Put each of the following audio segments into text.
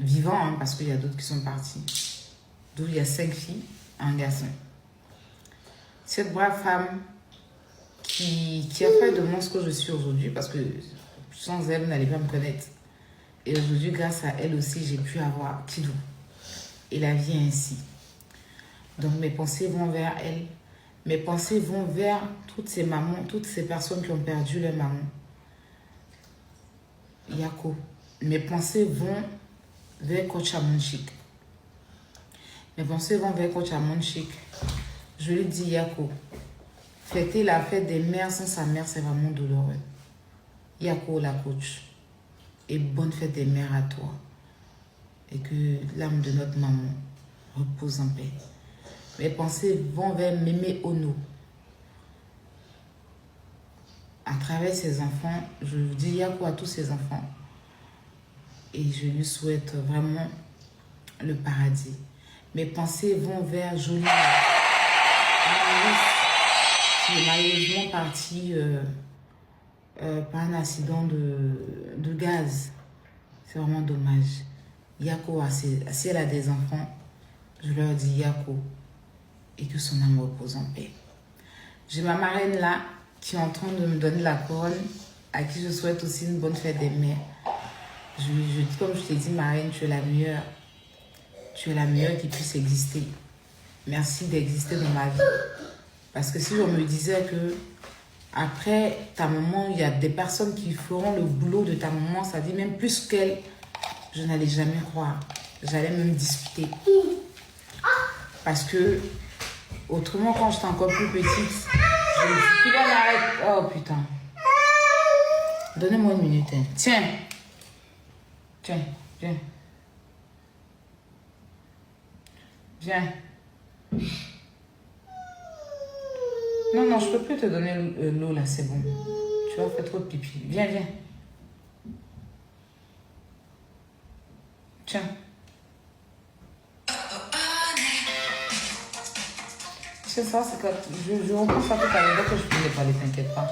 vivants, hein, parce qu'il y a d'autres qui sont partis. D'où il y a 5 filles, un garçon. Cette brave femme qui a fait de moi ce que je suis aujourd'hui, parce que sans elle, vous n'allez pas me connaître. Et aujourd'hui, grâce à elle aussi, j'ai pu avoir Kidou. Et la vie est ainsi. Donc mes pensées vont vers elle. Mes pensées vont vers toutes ces mamans, toutes ces personnes qui ont perdu leur maman. Yako. Mes pensées vont vers Coach Amonchik. Mes pensées vont vers Coach Amonchik. Je lui dis, Yako, fêter la fête des mères sans sa mère, c'est vraiment douloureux. Yako, la coach. Et bonne fête des mères à toi. Et que l'âme de notre maman repose en paix. Mes pensées vont vers Mémé Ono. À travers ses enfants, je dis Yako à tous ses enfants. Et je lui souhaite vraiment le paradis. Mes pensées vont vers Jolie, qui est malheureusement partie par un accident de gaz. C'est vraiment dommage. Yako, si elle a des enfants, je leur dis Yako. Et que son âme repose en paix. J'ai ma marraine là, qui est en train de me donner la couronne, à qui je souhaite aussi une bonne fête des mères. Comme je t'ai dit, marraine, tu es la meilleure. Tu es la meilleure qui puisse exister. Merci d'exister dans ma vie. Parce que si on me disait que après ta maman, il y a des personnes qui feront le boulot de ta maman, ça dit même plus qu'elle, je n'allais jamais croire. J'allais même discuter. Parce que autrement, quand j'étais encore plus petite, je me dis, tu vas m'arrêter. Oh putain. Donnez-moi une minute. Hein. Tiens. Tiens, viens. Viens. Non, je peux plus te donner l'eau là, c'est bon. Tu vas faire trop de pipi. Viens. Tiens. C'est ça, c'est que je repense à tout à l'heure que je pouvais parler, t'inquiète pas.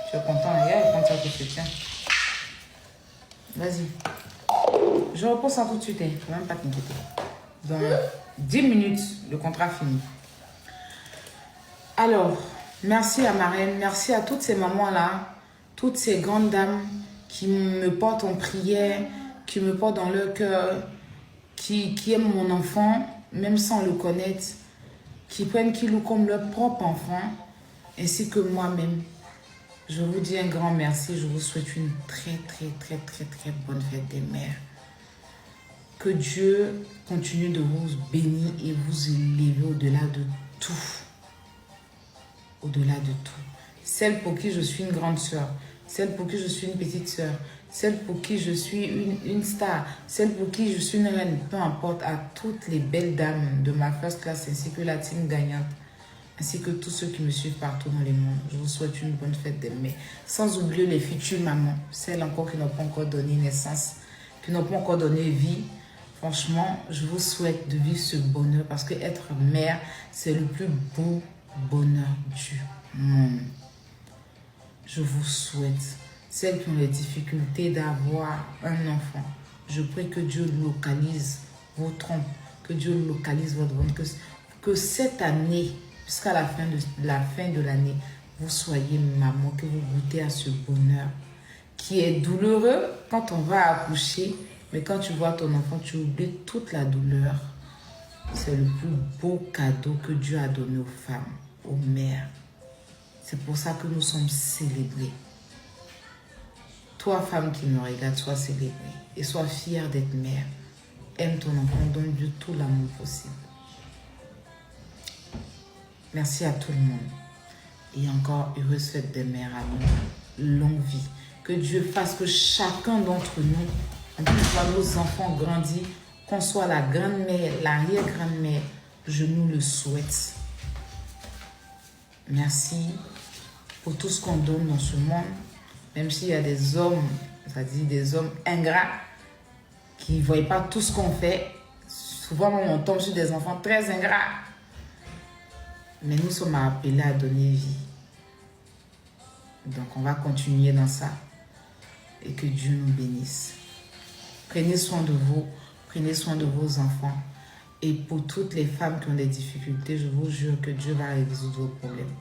Tu es content, regarde, quand ça que je tiens. Vas-y. Je repense à tout de suite, hein. Faut même pas t'inquiéter. Dans 10 minutes, le contrat fini. Alors, merci à Marraine, merci à toutes ces mamans-là, toutes ces grandes dames qui me portent en prière, qui me portent dans leur cœur, qui aiment mon enfant, même sans le connaître, qui prennent Kilou comme leur propre enfant, ainsi que moi-même. Je vous dis un grand merci, je vous souhaite une très bonne fête des mères. Que Dieu continue de vous bénir et vous élever au-delà de tout. Au-delà de tout. Celle pour qui je suis une grande sœur, celle pour qui je suis une petite sœur, celle pour qui je suis une star, celle pour qui je suis une reine, peu importe, à toutes les belles dames de ma first class ainsi que la team gagnante, ainsi que tous ceux qui me suivent partout dans les mondes. Je vous souhaite une bonne fête des mères. Sans oublier les futures mamans, celles encore qui n'ont pas encore donné naissance, qui n'ont pas encore donné vie. Franchement, je vous souhaite de vivre ce bonheur parce que être mère, c'est le plus beau bonheur du monde. Je vous souhaite, celles qui ont les difficultés d'avoir un enfant, je prie que Dieu localise vos trompes, que Dieu localise votre ventre, que cette année, jusqu'à la fin de l'année, vous soyez maman, que vous goûtez à ce bonheur qui est douloureux quand on va accoucher, mais quand tu vois ton enfant, tu oublies toute la douleur. C'est le plus beau cadeau que Dieu a donné aux femmes, aux mères. C'est pour ça que nous sommes célébrés. Toi, femme qui me regarde, sois célébrée et sois fière d'être mère. Aime ton enfant, donne-lui tout l'amour possible. Merci à tout le monde. Et encore, heureuse fête des mères à nous. Longue vie. Que Dieu fasse que chacun d'entre nous, on puisse voir nos enfants grandir, qu'on soit la grand-mère, l'arrière-grand-mère. Je nous le souhaite. Merci pour tout ce qu'on donne dans ce monde. Même s'il y a des hommes, c'est-à-dire des hommes ingrats, qui ne voient pas tout ce qu'on fait. Souvent, on tombe sur des enfants très ingrats. Mais nous sommes appelés à donner vie. Donc, on va continuer dans ça. Et que Dieu nous bénisse. Prenez soin de vous. Prenez soin de vos enfants. Et pour toutes les femmes qui ont des difficultés, je vous jure que Dieu va résoudre vos problèmes.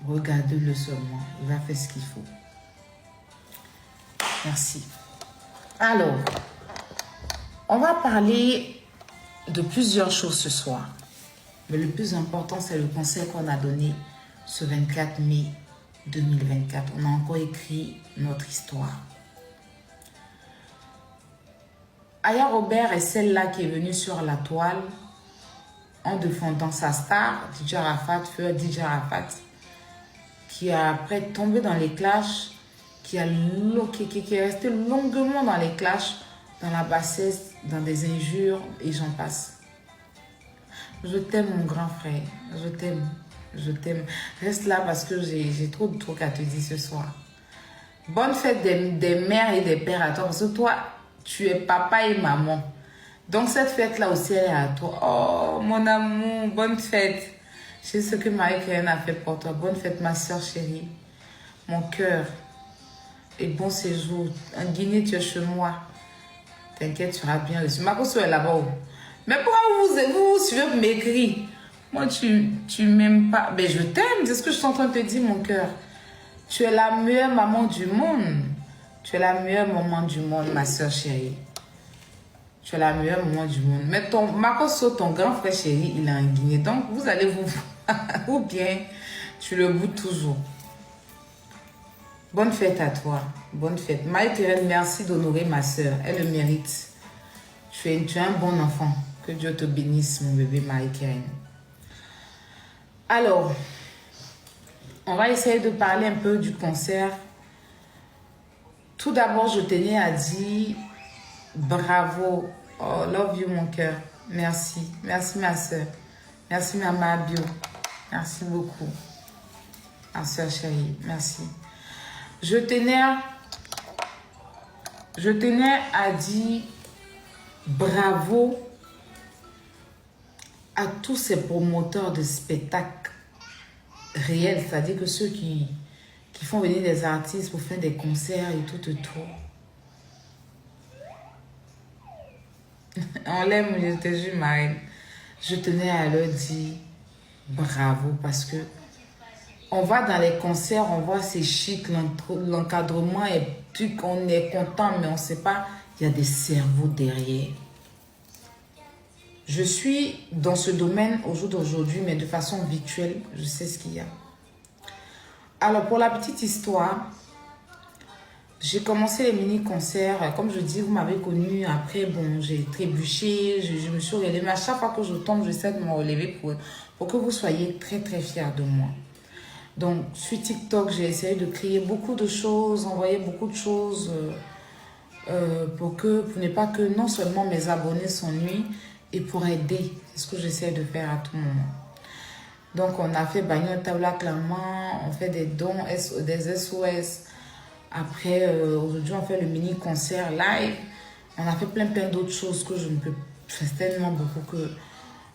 Regardez-le seulement. Il va faire ce qu'il faut. Merci. Alors, on va parler de plusieurs choses ce soir. Mais le plus important, c'est le conseil qu'on a donné ce 24 mai 2024. On a encore écrit notre histoire. Aya Robert est celle-là qui est venue sur la toile en défendant sa star, DJ Arafat, feu DJ Arafat, qui a après tombé dans les clashs, qui est resté longuement dans les clashs, dans la bassesse, dans des injures et j'en passe. Je t'aime mon grand frère, je t'aime, je t'aime. Reste là parce que j'ai trop de trucs à te dire ce soir. Bonne fête des mères et des pères à toi, parce que toi, tu es papa et maman. Donc cette fête-là aussi, elle est à toi. Oh, mon amour, bonne fête. Je sais ce que Marie-Karen a fait pour toi. Bonne fête, ma soeur chérie. Mon cœur. Et bon séjour. En Guinée, tu es chez moi. T'inquiète, tu seras bien reçu. Ma cause est là-bas. Mais pourquoi vous suivez mes cris? Moi, tu m'aimes pas. Mais je t'aime, c'est ce que je suis en train de te dire, mon cœur. Tu es la meilleure maman du monde. Tu es la meilleure maman du monde, ma soeur chérie. Tu es la meilleure maman du monde. Mais ton grand frère chéri, il est en Guinée. Donc, vous allez vous... Ou bien, tu le boudes toujours. Bonne fête à toi. Bonne fête. Marie-Karen, merci d'honorer ma soeur. Elle le mérite. Tu es un bon enfant. Que Dieu te bénisse, mon bébé Marie-Karen. Alors, on va essayer de parler un peu du concert. Tout d'abord, je tenais à dire bravo. Oh, love you, mon cœur. Merci. Merci, ma soeur. Merci, maman Bio. Merci beaucoup. Ma soeur chérie, merci. Je tenais à dire bravo à tous ces promoteurs de spectacles réels, c'est-à-dire que ceux qui font venir des artistes pour faire des concerts et tout autour. On l'aime, je te jure, Marine. Je tenais à leur dire bravo parce que on va dans les concerts, on voit c'est chic, l'encadrement est plus qu'on est content, mais on ne sait pas, il y a des cerveaux derrière. Je suis dans ce domaine au jour d'aujourd'hui, mais de façon virtuelle, je sais ce qu'il y a. Alors, pour la petite histoire, j'ai commencé les mini-concerts. Comme je dis, vous m'avez connu. Après, bon, j'ai trébuché, je me suis relevée. Mais à chaque fois que je tombe, j'essaie de me relever pour que vous soyez très, très fiers de moi. Donc, sur TikTok, j'ai essayé de créer beaucoup de choses, envoyer beaucoup de choses pour ne pas que non seulement mes abonnés s'ennuient et pour aider. C'est ce que j'essaie de faire à tout moment. Donc, on a fait Bagnon Tabla Clairement, on fait des dons, des SOS. Après, aujourd'hui, on fait le mini-concert live. On a fait plein d'autres choses que je ne peux... C'est tellement beaucoup que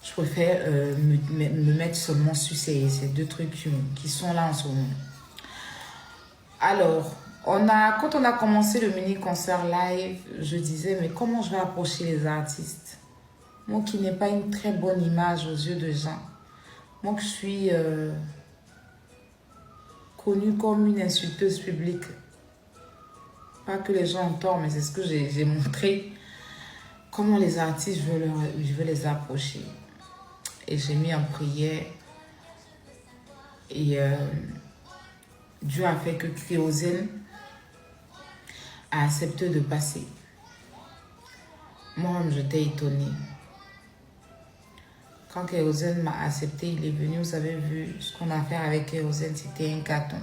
je préfère me mettre seulement sur ces deux trucs qui sont là en ce moment. Alors, quand on a commencé le mini-concert live, je disais, mais comment je vais approcher les artistes? Moi qui n'ai pas une très bonne image aux yeux des gens. Moi que je suis connue comme une insulteuse publique. Pas que les gens ont tort, mais c'est ce que j'ai montré. Comment les artistes, je veux les approcher. Et j'ai mis en prière. Et Dieu a fait que Kérosène a accepté de passer. Moi-même, j'étais étonnée. Quand Kérosène m'a accepté, il est venu, vous avez vu ce qu'on a fait avec Kérosène, c'était un carton.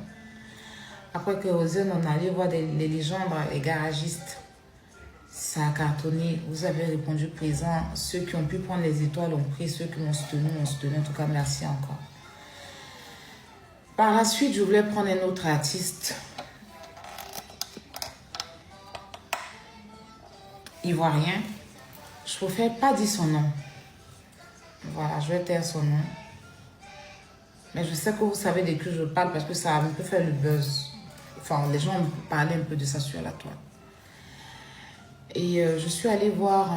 Après Kérosène, on allait voir les légendes, les garagistes. Ça a cartonné, vous avez répondu présent. Ceux qui ont pu prendre les étoiles ont pris, ceux qui m'ont soutenu. En tout cas, merci encore. Par la suite, je voulais prendre un autre artiste. Ivoirien. Je préfère pas dire son nom. Voilà, je vais taire son nom. Mais je sais que vous savez de qui je parle parce que ça a un peu fait le buzz. Enfin, les gens ont parlé un peu de ça sur la toile. Et je suis allée voir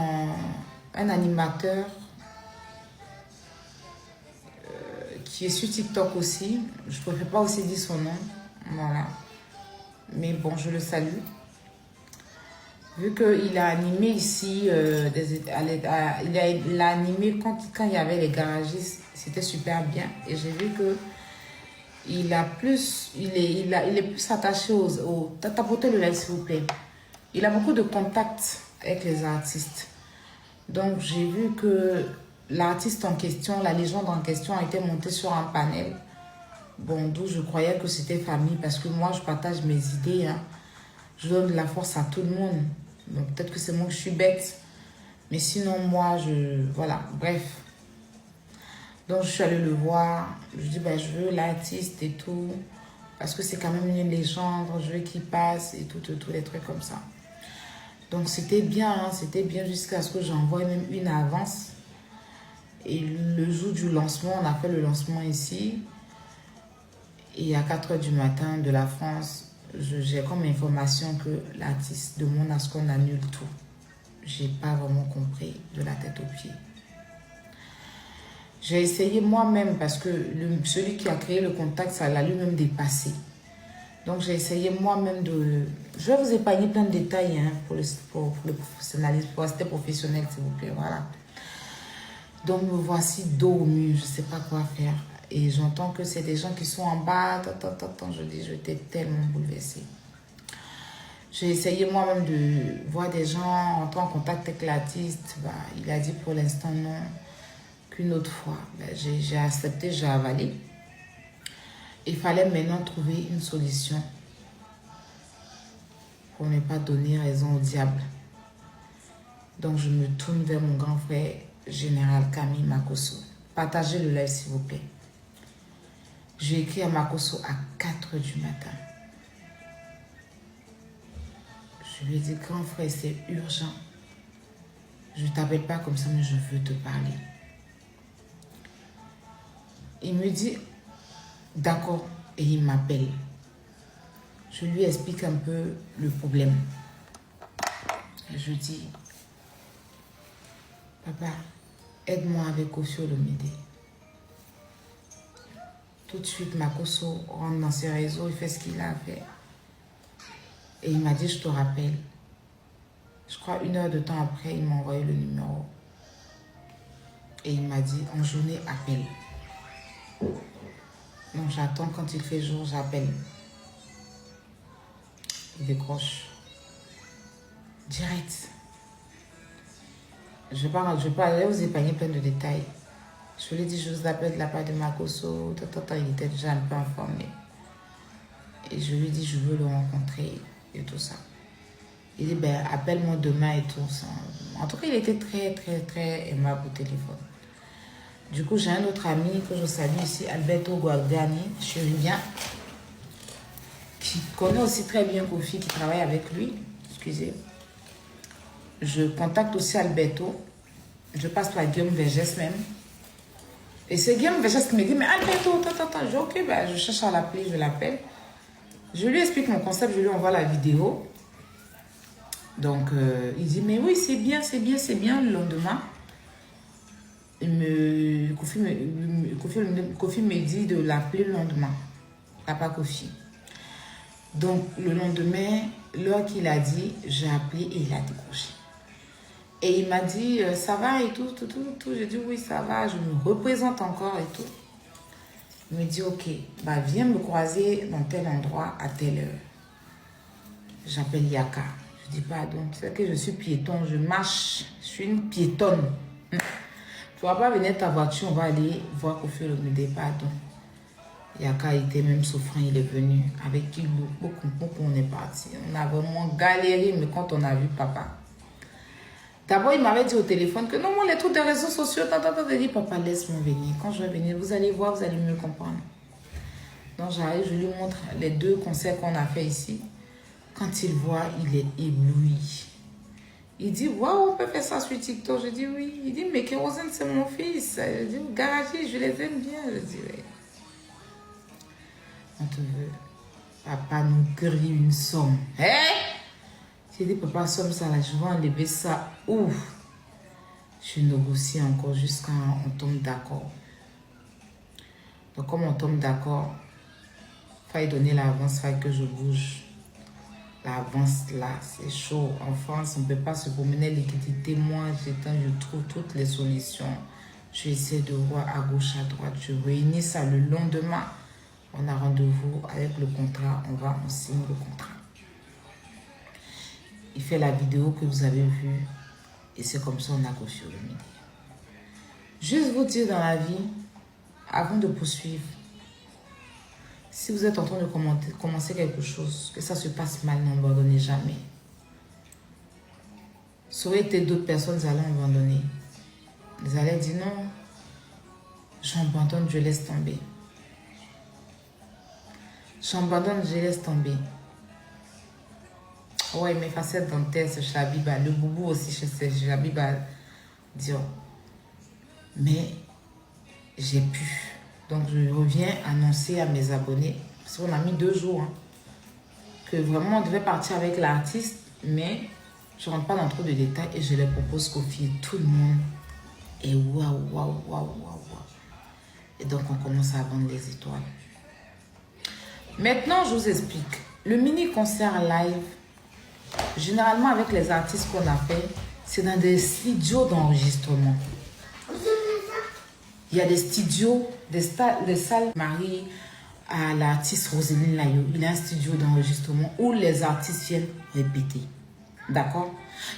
un animateur qui est sur TikTok aussi. Je ne préfère pas aussi dire son nom. Voilà. Mais bon, je le salue. Vu qu'il a animé ici, il a animé quand il y avait les garagistes, c'était super bien. Et j'ai vu que il est plus attaché aux tapotez le lait s'il vous plaît. Il a beaucoup de contacts avec les artistes. Donc j'ai vu que l'artiste en question, la légende en question a été montée sur un panel. Bon, d'où je croyais que c'était famille parce que moi je partage mes idées. Hein. Je donne de la force à tout le monde. Donc peut-être que c'est moi que je suis bête. Mais sinon moi, voilà, bref. Donc je suis allée le voir. Je dis, ben, je veux l'artiste et tout. Parce que c'est quand même une légende. Je veux qu'il passe et tout, les trucs comme ça. Donc c'était bien, hein, c'était bien jusqu'à ce que j'envoie même une avance. Et le jour du lancement, on a fait le lancement ici. Et à 4 h du matin de la France, j'ai comme information que l'artiste demande à ce qu'on annule tout. J'ai pas vraiment compris de la tête aux pieds. J'ai essayé moi-même parce que celui qui a créé le contact, ça l'a lui-même dépassé. Donc j'ai essayé moi-même de... Je vais vous épargner plein de détails hein, pour le professionnalisme, pour rester professionnel s'il vous plaît, voilà. Donc me voici dos au mur, je ne sais pas quoi faire. Et j'entends que c'est des gens qui sont en bas, je dis, je t'ai tellement bouleversée. J'ai essayé moi-même de voir des gens entrer en contact avec l'artiste, bah, il a dit pour l'instant non, qu'une autre fois. Bah, j'ai accepté, j'ai avalé. Il fallait maintenant trouver une solution pour ne pas donner raison au diable. Donc, je me tourne vers mon grand frère, Général Camille Makosso. Partagez le live, s'il vous plaît. J'ai écrit à Makosso à 4 h du matin. Je lui ai dit, grand frère, c'est urgent. Je ne t'appelle pas comme ça, mais je veux te parler. Il me dit, d'accord, et il m'appelle. Je lui explique un peu le problème. Et je dis, papa, aide-moi avec Koffi Olomide. Tout de suite, Makosso rentre dans ses réseaux, il fait ce qu'il a à faire. Et il m'a dit, je te rappelle. Je crois 1 heure de temps après, il m'a envoyé le numéro. Et il m'a dit, en journée, appelle. Donc j'attends quand il fait jour, j'appelle. Il décroche. Direct. Je vais pas aller vous épargner plein de détails. Je lui ai dit, je vous appelle de la part de Makosso. Il était déjà un peu informé. Et je lui ai dit, je veux le rencontrer et tout ça. Il dit, ben, appelle-moi demain et tout ça. En tout cas, il était très aimable au téléphone. Du coup, j'ai un autre ami que je salue ici, Alberto Guardiani, chérubien, qui connaît aussi très bien Koffi, qui travaille avec lui. Excusez. Je contacte aussi Alberto. Je passe par Guillaume Vergès même. Et c'est Guillaume Vergès qui me dit, mais Alberto, attends. Je dis, ok, ben, je cherche à l'appeler, je l'appelle. Je lui explique mon concept, je lui envoie la vidéo. Donc, il dit, mais oui, c'est bien. Le lendemain, Koffi me dit de l'appeler le lendemain. Papa Koffi. Donc, le lendemain, l'heure qu'il a dit, j'ai appelé et il a décroché. Et il m'a dit, ça va et tout. J'ai dit, oui, ça va. Je me représente encore et tout. Il me dit, ok, bah, viens me croiser dans tel endroit à telle heure. J'appelle Yaka. Je dis, pardon, tu sais que je suis piéton, je marche, je suis une piétonne. Tu ne vas pas venir ta voiture, on va aller voir Koffi Olomide, pardon. Yaka était même souffrant, il est venu. Avec qui beaucoup, on est parti. On a vraiment galéré, mais quand on a vu papa. D'abord, il m'avait dit au téléphone que non, moi, les trucs des réseaux sociaux, j'ai dit, papa, laisse-moi venir. Quand je vais venir, vous allez voir, vous allez mieux comprendre. Donc, j'arrive, je lui montre les 2 concerts qu'on a fait ici. Quand il voit, il est ébloui. Il dit, waouh, on peut faire ça sur TikTok. Je dis, oui. Il dit, mais Kérosène, c'est mon fils. Je dis, garagiste, je les aime bien. Je dis, oui. On te veut. Papa nous grille une somme. Hé? J'ai dit, papa, somme ça, là, je vais enlever ça. Ouf. Je négocie encore jusqu'à on tombe d'accord. Donc, comme on tombe d'accord, il fallait donner l'avance, il fallait que je bouge. L'avance là, c'est chaud. En France, on ne peut pas se promener liquidité. Moi, je trouve toutes les solutions. Je essaie de voir à gauche, à droite. Je réunis ça le lendemain. On a rendez-vous avec le contrat. On signe le contrat. Il fait la vidéo que vous avez vue. Et c'est comme ça on a confié le midi. Juste vous dire dans la vie, avant de poursuivre, si vous êtes en train de commencer quelque chose, que ça se passe mal, n'abandonnez jamais. Ça aurait été d'autres personnes qui allaient abandonner. Ils allaient dire non, j'abandonne, je laisse tomber. J'abandonne, je laisse tomber. Ouais, mes facettes dentaires, c'est Chabiba. Le boubou aussi, c'est Chabiba. Dire. Mais j'ai pu. Donc, je reviens annoncer à mes abonnés, parce qu'on a mis 2 jours, hein, que vraiment, on devait partir avec l'artiste, mais je ne rentre pas dans trop de détails et je les propose qu'au fil, tout le monde est waouh, waouh, waouh, waouh, waouh. Et donc, on commence à vendre les étoiles. Maintenant, je vous explique. Le mini-concert live, généralement avec les artistes qu'on a fait, c'est dans des studios d'enregistrement. Il y a des studios, des salles. Marie à l'artiste Roselyne Layo. Il y a un studio d'enregistrement où les artistes viennent répéter. D'accord?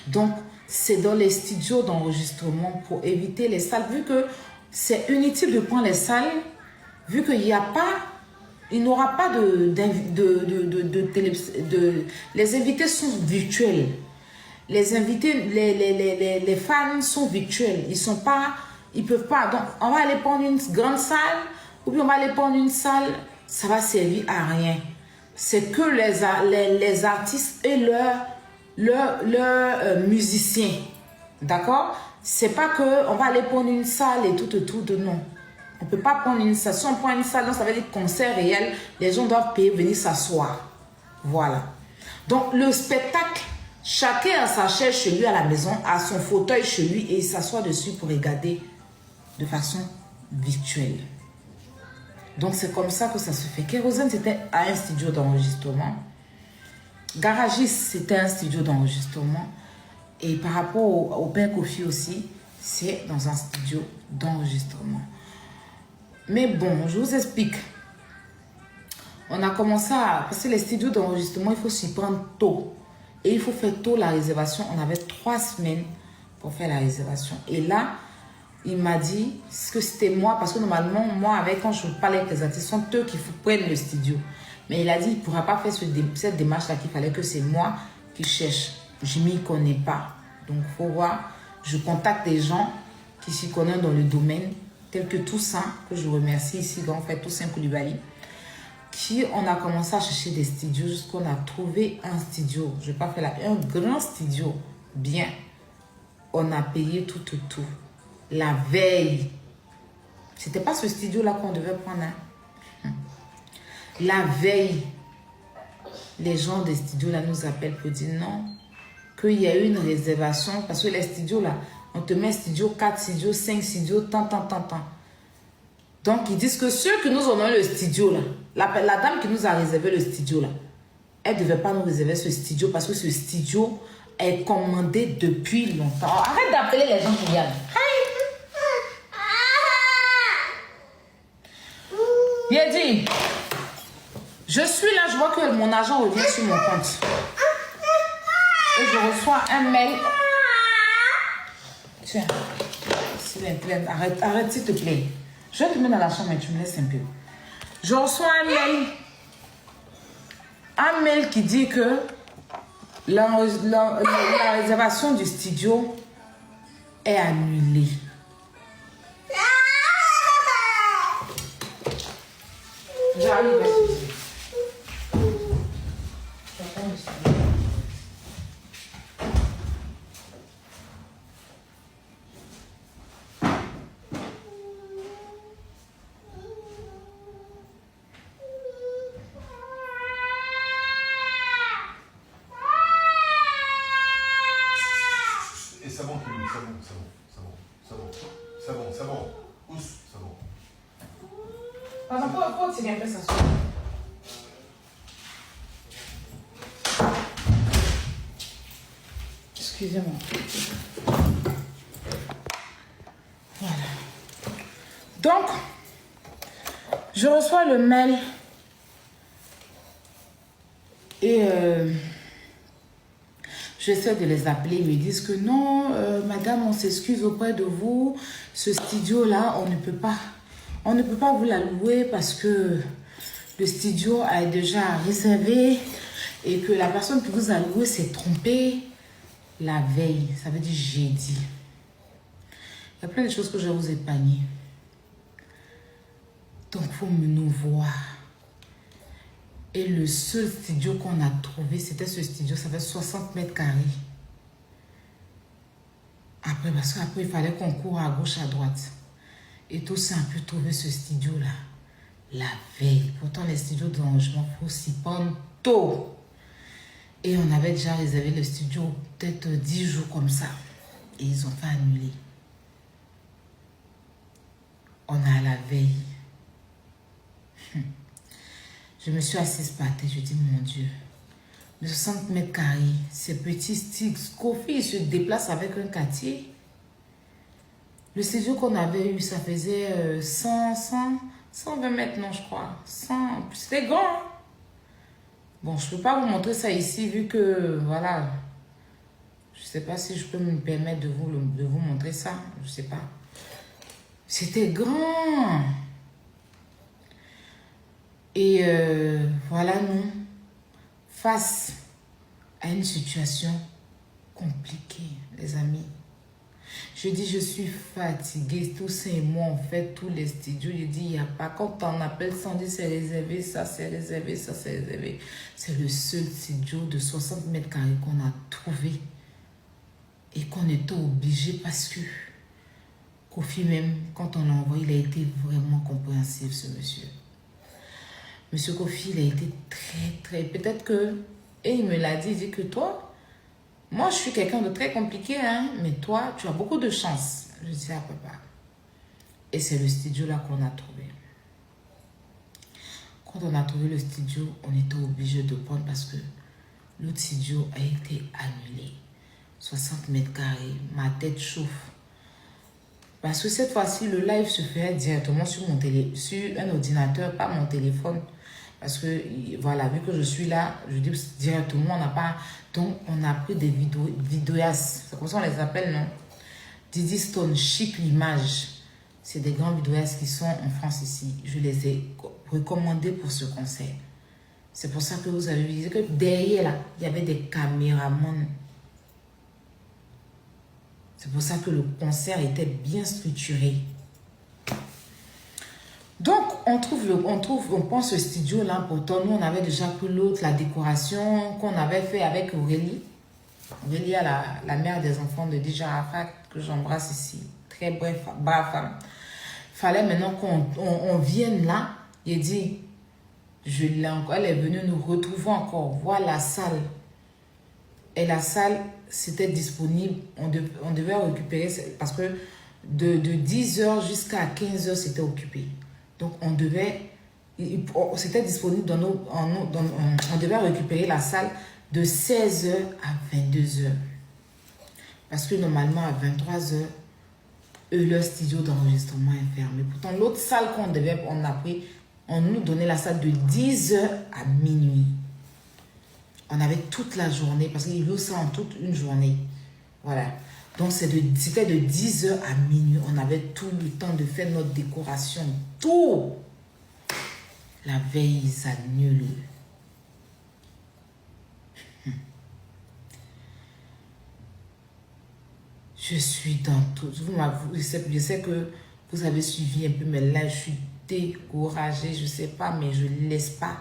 Donc, c'est dans les studios d'enregistrement pour éviter les salles. Vu que c'est inutile de prendre les salles, vu qu'il n'y a pas, il n'aura pas les invités sont virtuels. Les invités, les fans sont virtuels. Ils peuvent pas. Donc, on va aller prendre une grande salle ou bien on va aller prendre une salle. Ça va servir à rien. C'est que les artistes et leurs musiciens. D'accord? C'est pas que on va aller prendre une salle et tout, non. On peut pas prendre une salle. Si on prend une salle, donc ça veut dire concert réel. Les gens doivent payer, venir s'asseoir. Voilà. Donc, le spectacle, chacun a sa chaise chez lui à la maison, a son fauteuil chez lui et il s'assoit dessus pour regarder de façon virtuelle. Donc, c'est comme ça que ça se fait. Kérosène, c'était à un studio d'enregistrement. Garagis, c'était un studio d'enregistrement. Et par rapport au Père Kofi aussi, c'est dans un studio d'enregistrement. Mais bon, je vous explique. On a commencé à... Parce que les studios d'enregistrement, il faut s'y prendre tôt. Et il faut faire tôt la réservation. On avait 3 semaines pour faire la réservation. Et là, il m'a dit que c'était moi. Parce que normalement, moi, quand je parle avec les artistes, sont eux qui prennent le studio. Mais il a dit qu'il ne pourra pas faire cette démarche-là, qu'il fallait que c'est moi qui cherche. Je ne m'y connais pas. Donc, il faut voir. Je contacte des gens qui s'y connaissent dans le domaine, tels que Toussaint, que je remercie ici, en fait, Toussaint Koulibaly, qui on a commencé à chercher des studios jusqu'on a trouvé un studio. Je ne vais pas faire un grand studio. Bien. On a payé tout. La veille. C'était pas ce studio-là qu'on devait prendre. Hein. La veille, les gens des studios là nous appellent pour dire non, qu'il y a eu une réservation. Parce que les studios là, on te met studio 4, studio 5, studio tant. Donc, ils disent que ceux que nous avons le studio là, la dame qui nous a réservé le studio là, elle ne devait pas nous réserver ce studio parce que ce studio est commandé depuis longtemps. Arrête d'appeler les gens qui viennent. Il a dit, je suis là, je vois que mon argent revient sur mon compte. Et je reçois un mail. Tiens, arrête s'il te plaît. Je vais te mettre dans la chambre, mais tu me laisses un peu. Je reçois un mail qui dit que la réservation du studio est annulée. J'arrive à te dire. J'attends le studio. bon, Kimi, c'est bon, c'est bon, c'est bon, c'est bon, c'est bon, c'est bon. Ousse, c'est bon. Pardon, pourquoi tu viens faire ça? Excusez-moi. Voilà. Donc, je reçois le mail et j'essaie de les appeler. Ils me disent que non, madame, on s'excuse auprès de vous. Ce studio-là, on ne peut pas vous la louer parce que le studio est déjà réservé et que la personne qui vous a loué s'est trompée la veille. Ça veut dire jeudi. Il y a plein de choses que je vais vous épargner. Donc, il faut nous voir. Et le seul studio qu'on a trouvé, c'était ce studio, ça fait 60 mètres carrés. Après, parce qu'après, il fallait qu'on court à gauche, à droite. Et tout ça, on peut trouver ce studio-là. La veille. Pourtant, les studios de rangement, il faut s'y prendre tôt. Et on avait déjà réservé le studio peut-être 10 jours comme ça. Et ils ont fait annuler. On a la veille. Je me suis assise par terre, je dis, mon Dieu, de 60 mètres carrés, ces petits sticks, Kofi, il se déplace avec un quartier. Le studio qu'on avait eu, ça faisait 120 mètres, non, je crois. 100, c'était grand. Hein? Bon, je ne peux pas vous montrer ça ici, vu que, voilà, je ne sais pas si je peux me permettre de vous montrer ça, je ne sais pas. C'était grand. Et voilà, nous, face à une situation compliquée, les amis. Je dis, je suis fatiguée. Tous ces mois, on fait tous les studios. Je dis, il n'y a pas. Quand on appelle ça, on dit, c'est réservé, ça c'est réservé, ça c'est réservé. C'est le seul studio de 60 mètres carrés qu'on a trouvé. Et qu'on était obligé parce que Kofi même, quand on l'a envoyé, il a été vraiment compréhensif, ce monsieur. Monsieur Kofi, il a été très... Peut-être que... Et il me l'a dit, il dit que toi, moi je suis quelqu'un de très compliqué, hein, mais toi, tu as beaucoup de chance. Je dis à papa. Et c'est le studio là qu'on a trouvé. Quand on a trouvé le studio, on était obligé de prendre parce que l'autre studio a été annulé. 60 mètres carrés, ma tête chauffe. Parce que cette fois-ci, le live se fait directement sur un ordinateur, pas mon téléphone. Parce que, voilà, vu que je suis là, je dis directement, on n'a pas... Donc, on a pris des vidéastes. C'est comme ça qu'on les appelle, non? Didi Stone, Chic l'image. C'est des grands vidéastes qui sont en France ici. Je les ai recommandés pour ce concert. C'est pour ça que vous avez vu que derrière, là, il y avait des caméramans. C'est pour ça que le concert était bien structuré. Donc, on prend ce studio-là. Pourtant, nous, on avait déjà pris l'autre, la décoration qu'on avait fait avec Aurélie. Aurélie, la mère des enfants de DJ Arafat, que j'embrasse ici. Très brave femme. Il fallait maintenant qu'on vienne là. Il dit, elle est venue nous retrouver encore, voir la salle. Et la salle, c'était disponible. On devait récupérer, parce que de 10h jusqu'à 15h, c'était occupé. Donc, c'était disponible on devait récupérer la salle de 16h à 22h. Parce que normalement, à 23h, leur studio d'enregistrement est fermé. Pourtant, l'autre salle on a pris, on nous donnait la salle de 10h à minuit. On avait toute la journée, parce qu'il veut ça en toute une journée. Voilà. Donc, c'était de 10h à minuit. On avait tout le temps de faire notre décoration. Tout. La veille, ils annulent. Je suis dans tout. Je sais que vous avez suivi un peu, mais là, je suis découragée. Je ne sais pas, mais je ne laisse pas.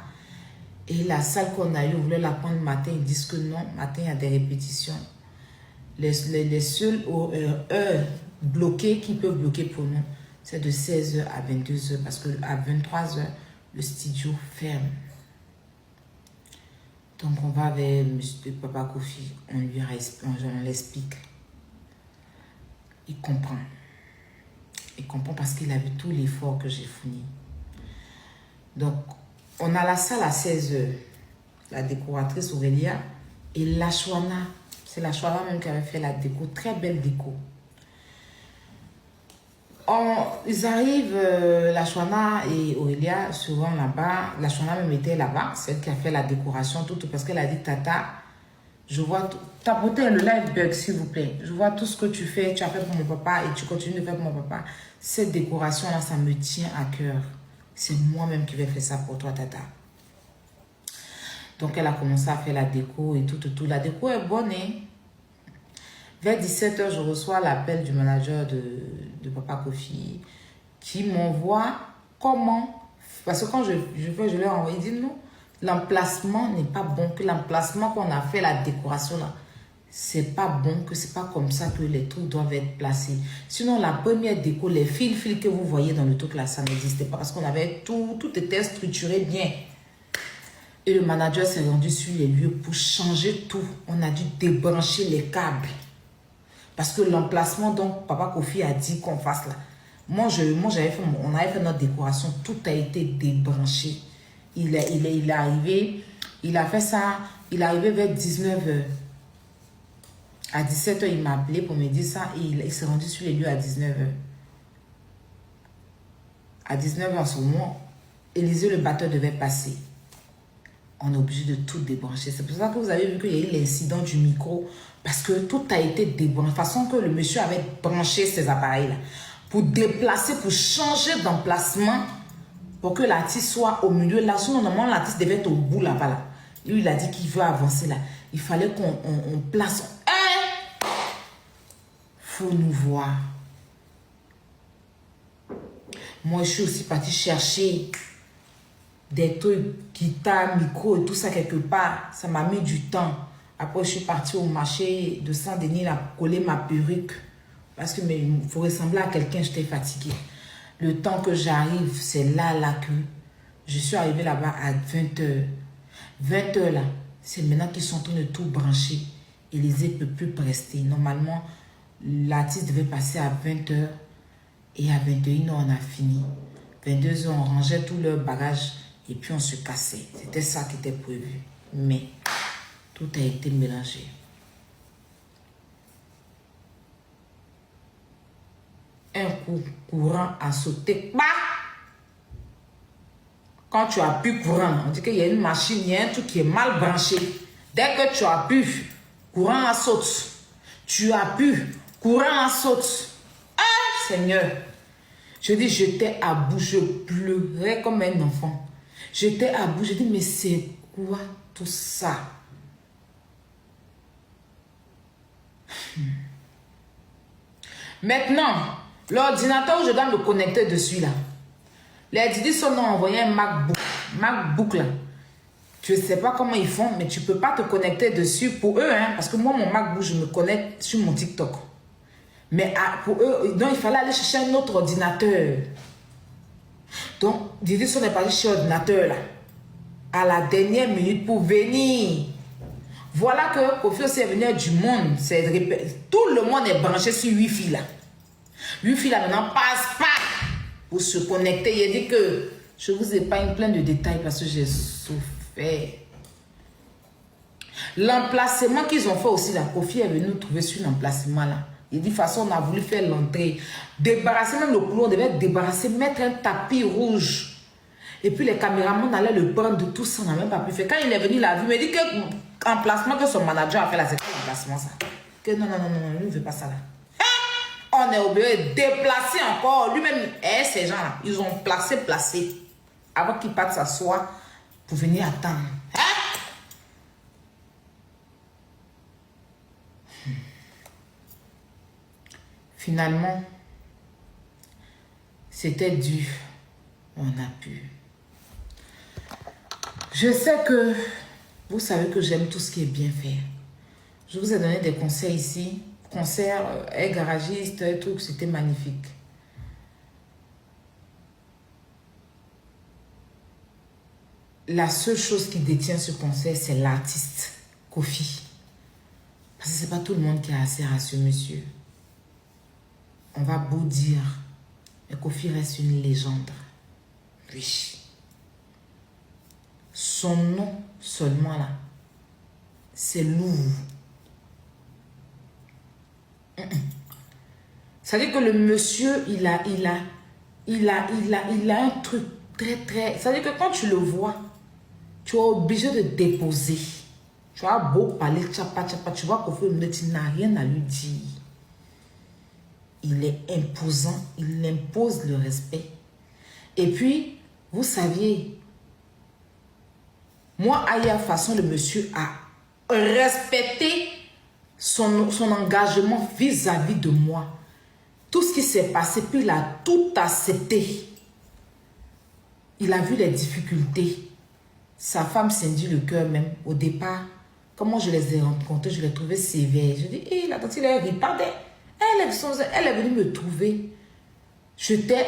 Et la salle qu'on a eue, on voulait la prendre le matin. Ils disent que non, matin, il y a des répétitions. Les seules heures bloquées qui peuvent bloquer pour nous, c'est de 16h à 22h. Parce qu'à 23h, le studio ferme. Donc, on va vers Papa Kofi. On l'explique. Il comprend. Il comprend parce qu'il a vu tout l'effort que j'ai fourni. Donc, on a la salle à 16 h. La décoratrice Aurélia et la Chouana. C'est la Chouana même qui avait fait la déco. Très belle déco. Ils arrivent, la Chouana et Aurélia, souvent là-bas. La Chouana même était là-bas. C'est elle qui a fait la décoration, tout parce qu'elle a dit, Tata, je vois tout. Tapotez le live bug, s'il vous plaît. Je vois tout ce que tu fais. Tu as fait pour mon papa et tu continues de faire pour mon papa. Cette décoration-là, ça me tient à cœur. C'est moi-même qui vais faire ça pour toi, Tata. Donc, elle a commencé à faire la déco et tout. La déco est bonne, hein? Vers 17 h, je reçois l'appel du manager de Papa Kofi qui m'envoie comment. Parce que quand je lui ai envoyé, il dit non, l'emplacement n'est pas bon. Que l'emplacement qu'on a fait, la décoration là, c'est pas bon. Que c'est pas comme ça que les trucs doivent être placés. Sinon, la première déco, les fils que vous voyez dans le truc là, ça n'existait pas. Parce qu'on avait tout était structuré bien. Et le manager s'est rendu sur les lieux pour changer tout. On a dû débrancher les câbles. Parce que l'emplacement dont Papa Kofi a dit qu'on fasse là. On avait fait notre décoration. Tout a été débranché. Il est arrivé. Il a fait ça. Il est arrivé vers 19 h. À 17 h, il m'a appelé pour me dire ça. Et il s'est rendu sur les lieux à 19 h. À 19 h en ce moment, Élisée le batteur devait passer. On est obligé de tout débrancher. C'est pour ça que vous avez vu qu'il y a eu l'incident du micro. Parce que tout a été débranché. De façon que le monsieur avait branché ces appareils-là. Pour déplacer, pour changer d'emplacement. Pour que l'artiste soit au milieu. Là, sinon, normalement, l'artiste devait être au bout là-bas. Là. Lui, il a dit qu'il veut avancer là. Il fallait qu'on place. Faut nous voir. Moi, je suis aussi partie chercher des trucs, guitare, micro et tout ça quelque part. Ça m'a mis du temps. Après, je suis partie au marché de Saint-Denis là, pour coller ma perruque. Parce que il faut ressembler à quelqu'un, j'étais fatiguée. Le temps que j'arrive, c'est là que je suis arrivée là-bas à 20 h. 20 h là, c'est maintenant qu'ils sont en train de tout brancher. Élisée ne peut plus prester. Normalement, l'artiste devait passer à 20 h. Et à 21 h, on a fini. 22 h, on rangeait tout leur bagage. Et puis on se cassait. C'était ça qui était prévu. Mais tout a été mélangé. Un coup courant a sauté. Bah! Quand tu appuies courant, on dit qu'il y a une machine, il y a un truc qui est mal branché. Dès que tu appuies, courant a saute. Tu appuies, courant a saute. Ah, Seigneur! Je dis, j'étais à bout, je pleurais comme un enfant. J'étais à bout, je dis, mais c'est quoi tout ça? Maintenant, l'ordinateur où je dois me connecter dessus là, les Didi sont envoyé un MacBook là. Je ne sais pas comment ils font, mais tu ne peux pas te connecter dessus pour eux, hein, parce que moi, mon MacBook, je me connecte sur mon TikTok. Mais pour eux, donc il fallait aller chercher un autre ordinateur. Donc, Didi sont partis chez l'ordinateur là, à la dernière minute pour venir. Voilà que Kofi aussi est venu du monde. Tout le monde est branché sur Wi-Fi là. Wi-Fi là maintenant passe pas pour se connecter. Il a dit que je vous épargne plein de détails parce que j'ai souffert. L'emplacement qu'ils ont fait aussi là, Kofi est venu nous trouver sur l'emplacement là. Il dit de toute façon on a voulu faire l'entrée. Débarrasser même le couloir, on devait débarrasser, mettre un tapis rouge. Et puis les caméramans allaient le prendre de tout ça, on n'a même pas pu faire. Quand il est venu, il a vu, il m'a dit que l'emplacement que son manager a fait là, c'est quel emplacement ça? Que non, lui ne veut pas ça là. On est obligé de déplacer encore. Lui-même, ces gens-là, ils ont placé, avant qu'il parte s'asseoir pour venir attendre. Finalement, c'était dur. On a pu. Je sais que vous savez que j'aime tout ce qui est bien fait. Je vous ai donné des conseils ici. Concert, garagiste, et tout, c'était magnifique. La seule chose qui détient ce concert, c'est l'artiste, Kofi. Parce que ce n'est pas tout le monde qui a affaire à ce monsieur. on va beau dire, mais Kofi reste une légende. Oui. Son nom seulement là, c'est Louvre. Ça veut dire que le monsieur, il a un truc très... Ça veut dire que quand tu le vois, tu es obligé de déposer. Tu as beau parler, tu vois qu'au fond, tu n'as rien à lui dire. Il est imposant, il impose le respect. Et puis, vous saviez, moi, Aya façon, le monsieur a respecté son engagement vis-à-vis de moi. Tout ce qui s'est passé, puis il a tout accepté. Il a vu les difficultés. Sa femme s'est dit le cœur même. Au départ, comment je les ai rencontrés, je les trouvais sévères. Je dis, hé, la tante, elle ripardait. Elle est venue me trouver. J'étais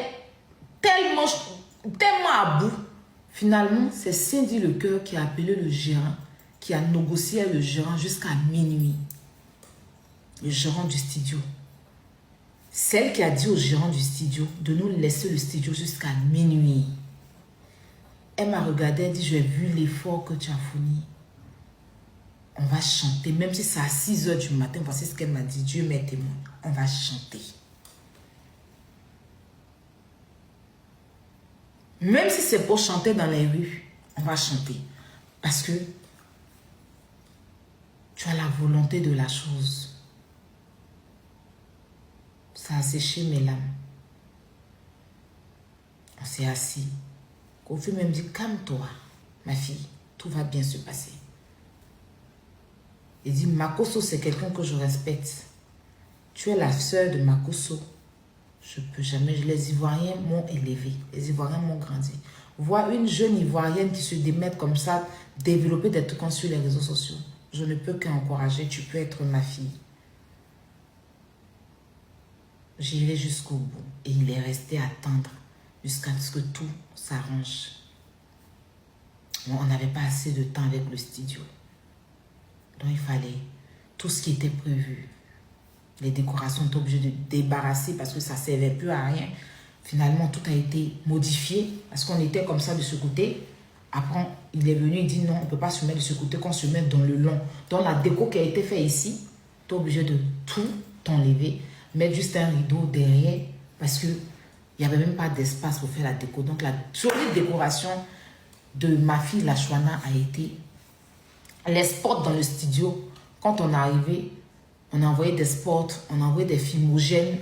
tellement à bout. Finalement, c'est Cindy le cœur qui a appelé le gérant, qui a négocié avec le gérant jusqu'à minuit. Le gérant du studio. Celle qui a dit au gérant du studio de nous laisser le studio jusqu'à minuit. Elle m'a regardé, elle dit, j'ai vu l'effort que tu as fourni. On va chanter, même si c'est à 6 h du matin, voici ce qu'elle m'a dit, Dieu m'est témoin, on va chanter. Même si c'est pour chanter dans les rues, on va chanter. Parce que tu as la volonté de la chose. Ça a séché mes larmes. On s'est assis. Kofi me dit, calme-toi, ma fille, tout va bien se passer. Il dit, Makoso, c'est quelqu'un que je respecte. Tu es la sœur de Makoso. Je ne peux jamais. Les Ivoiriens m'ont élevé. Les Ivoiriens m'ont grandi. Voir une jeune Ivoirienne qui se démette comme ça, développer des trucs sur les réseaux sociaux. Je ne peux qu'encourager. Tu peux être ma fille. J'irai jusqu'au bout. Et il est resté à attendre jusqu'à ce que tout s'arrange. On n'avait pas assez de temps avec le studio. Donc il fallait tout ce qui était prévu. Les décorations étaient obligées de débarrasser parce que ça ne servait plus à rien. Finalement, tout a été modifié parce qu'on était comme ça de ce côté. Après, il est venu et dit non, on ne peut pas se mettre de ce côté, qu'on se mette dans le long. Donc la déco qui a été faite ici, tu es obligé de tout enlever, mettre juste un rideau derrière parce qu'il n'y avait même pas d'espace pour faire la déco. Donc la jolie décoration de ma fille, la Chouana, a été les spots dans le studio. Quand on est arrivé, on a envoyé des spots, on a envoyé des fumogènes.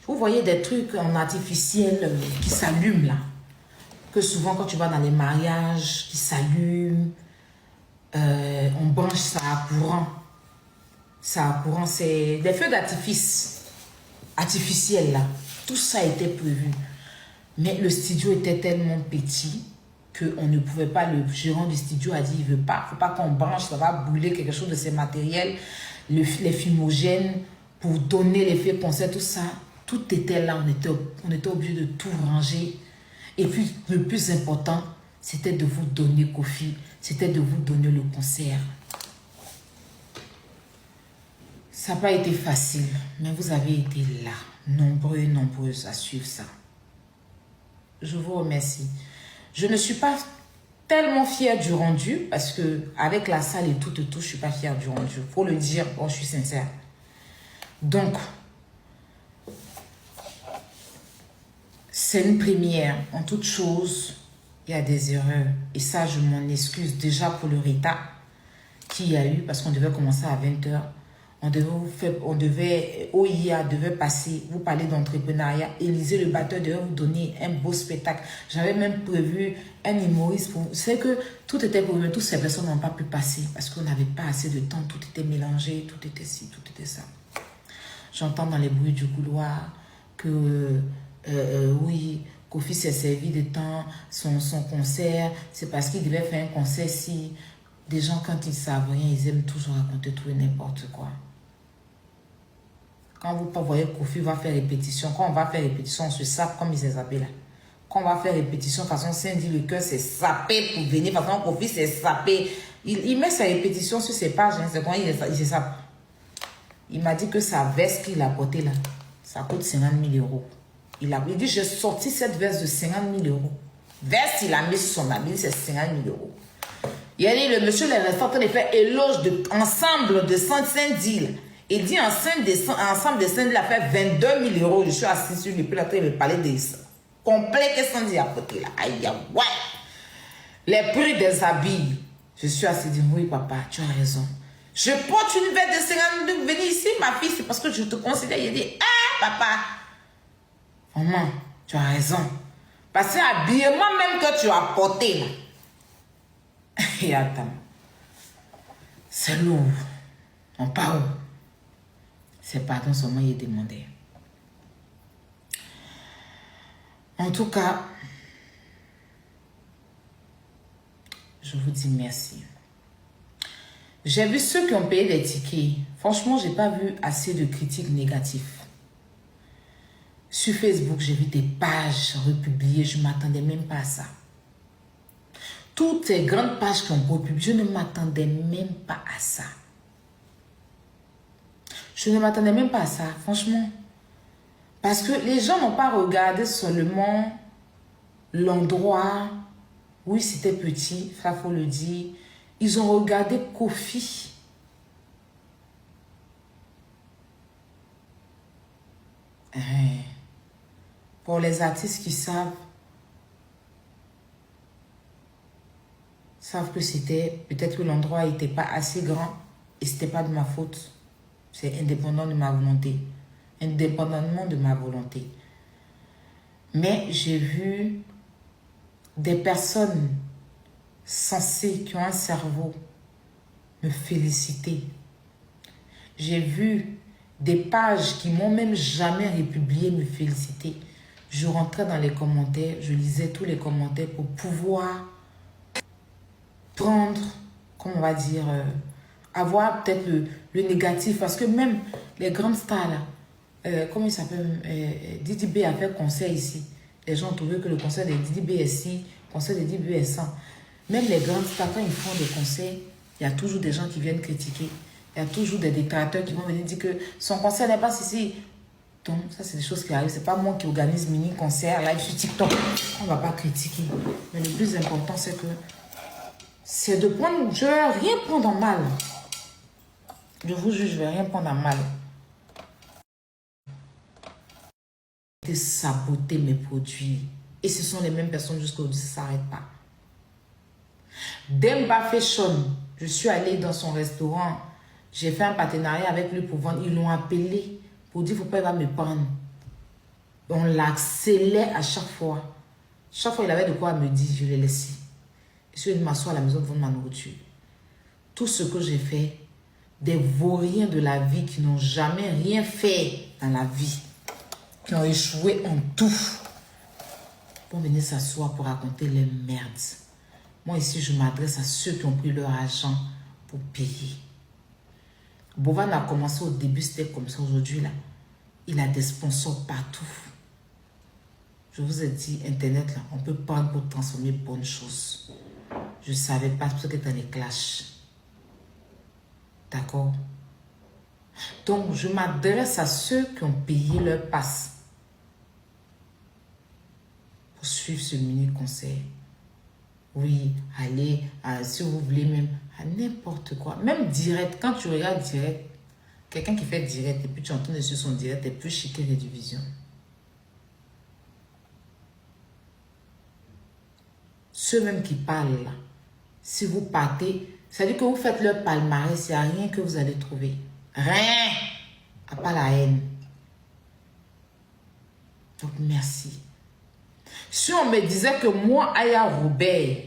Vous voyez des trucs en artificiel qui s'allument là. Que souvent quand tu vas dans les mariages, qui s'allument, on branche ça à courant. Ça à courant, c'est des feux d'artifice artificiels là. Tout ça était prévu. Mais le studio était tellement petit qu'on ne pouvait pas, le gérant du studio a dit, il ne veut pas, il ne faut pas qu'on branche, ça va brûler quelque chose de ces matériels, les fumogènes, pour donner l'effet concert, tout ça, tout était là, on était obligé de tout ranger. Et puis, le plus important, c'était de vous donner Kofi, c'était de vous donner le concert. Ça n'a pas été facile, mais vous avez été là, nombreux et nombreuses à suivre ça. Je vous remercie. Je ne suis pas tellement fière du rendu parce que avec la salle et tout, je ne suis pas fière du rendu. Il faut le dire, bon, je suis sincère. Donc, c'est une première. En toute chose, il y a des erreurs. Et ça, je m'en excuse déjà pour le retard qu'il y a eu parce qu'on devait commencer à 20 h. OIA devait passer, vous parlez d'entrepreneuriat, Élisée le batteur devait vous donner un beau spectacle. J'avais même prévu un humoriste pour... C'est que tout était prévu, toutes ces personnes n'ont pas pu passer parce qu'on n'avait pas assez de temps, tout était mélangé, tout était ci, tout était ça. J'entends dans les bruits du couloir que, oui, Kofi s'est servi de temps, son concert, c'est parce qu'il devait faire un concert si... Des gens, quand ils savent rien, ils aiment toujours raconter tout et n'importe quoi. Quand vous voyez Kofi va faire répétition, quand on va faire répétition, on se sape comme il s'est sapé là. Quand on va faire répétition, de toute façon, Cindy le cœur s'est sapé pour venir. De toute façon, Kofi s'est sapé. Il met sa répétition sur ses pages. Hein, c'est quand il se sape. Il m'a dit que sa veste qu'il a portée là, Ça coûte 50 000 euros. Il dit, j'ai sorti cette veste de 50 000 euros. Veste, il a mis sur son habit, c'est 50 000 euros. Il a dit, le monsieur, les restants, en train de faire éloge de ensemble de 105 deals. Il dit, ensemble de 100 deals, il a fait 22 000 euros. Je suis assis sur le plat, il me parlait de ça. Complet, qu'est-ce qu'on dit à côté là? Aïe, ouais. Les prix des habits. Je suis assis, dit, oui, papa, tu as raison. Je porte une veste de 50 000, venez ici, ma fille, c'est parce que je te considère. Il dit, papa, maman, tu as raison. Parce que l'habillement même que tu as porté là. Et attends, c'est lourd. On part où? C'est pardon seulement il est demandé. En tout cas, je vous dis merci. J'ai vu ceux qui ont payé les tickets. Franchement, je n'ai pas vu assez de critiques négatives. Sur Facebook, j'ai vu des pages republiées. Je ne m'attendais même pas à ça. Toutes ces grandes pages qui ont republié, je ne m'attendais même pas à ça. Je ne m'attendais même pas à ça, franchement. Parce que les gens n'ont pas regardé seulement l'endroit. Oui, c'était petit, ça faut le dire. Ils ont regardé Kofi. Pour les artistes qui savent que c'était, peut-être que l'endroit n'était pas assez grand et ce n'était pas de ma faute. C'est indépendant de ma volonté. Indépendamment de ma volonté. Mais j'ai vu des personnes sensées qui ont un cerveau me féliciter. J'ai vu des pages qui m'ont même jamais republié me féliciter. Je rentrais dans les commentaires, je lisais tous les commentaires pour pouvoir prendre, comment on va dire, avoir peut-être le négatif. Parce que même les grandes stars là, comment il s'appelle, Didi B a fait concert ici. Les gens ont trouvé que le concert de Didi B est si, le concert de Didi B est sans. Même les grandes stars, quand ils font des concerts, il y a toujours des gens qui viennent critiquer. Il y a toujours des détracteurs qui vont venir dire que son concert n'est pas ici. Donc, ça, c'est des choses qui arrivent. Ce n'est pas moi qui organise mini-concert live sur TikTok. On ne va pas critiquer. Mais le plus important, c'est que c'est de prendre... Je ne vais rien prendre en mal. Je vous jure, je ne vais rien prendre en mal. De saboter mes produits. Et ce sont les mêmes personnes jusqu'à aujourd'hui, ça ne s'arrête pas. Demba Fashion, je suis allée dans son restaurant. J'ai fait un partenariat avec lui pour vendre. Ils l'ont appelé pour dire, il ne faut pas, il va me prendre. On l'accélère à chaque fois. Chaque fois, il avait de quoi me dire, je l'ai laissé. Je suis allée m'asseoir à la maison pour vendre ma nourriture. Tout ce que j'ai fait, des vauriens de la vie qui n'ont jamais rien fait dans la vie, qui ont échoué en tout, pour venir s'asseoir pour raconter les merdes. Moi ici, je m'adresse à ceux qui ont pris leur argent pour payer. Bovan a commencé au début, c'était comme ça. Aujourd'hui, là, il a des sponsors partout. Je vous ai dit, Internet, là, on peut prendre pour transformer bonnes choses. Je ne savais pas, parce que dans les clashs. D'accord? Donc, je m'adresse à ceux qui ont payé leur passe pour suivre ce mini-concert. Oui, allez, si vous voulez même, à n'importe quoi. Même direct, quand tu regardes direct, quelqu'un qui fait direct et puis tu entends dessus son direct, est plus chiqué que Division. Ceux même qui parlent là, si vous partez, c'est-à-dire que vous faites leur palmarès, il n'y a rien que vous allez trouver. Rien, à part la haine. Donc, merci. Si on me disait que moi, Aya Robert,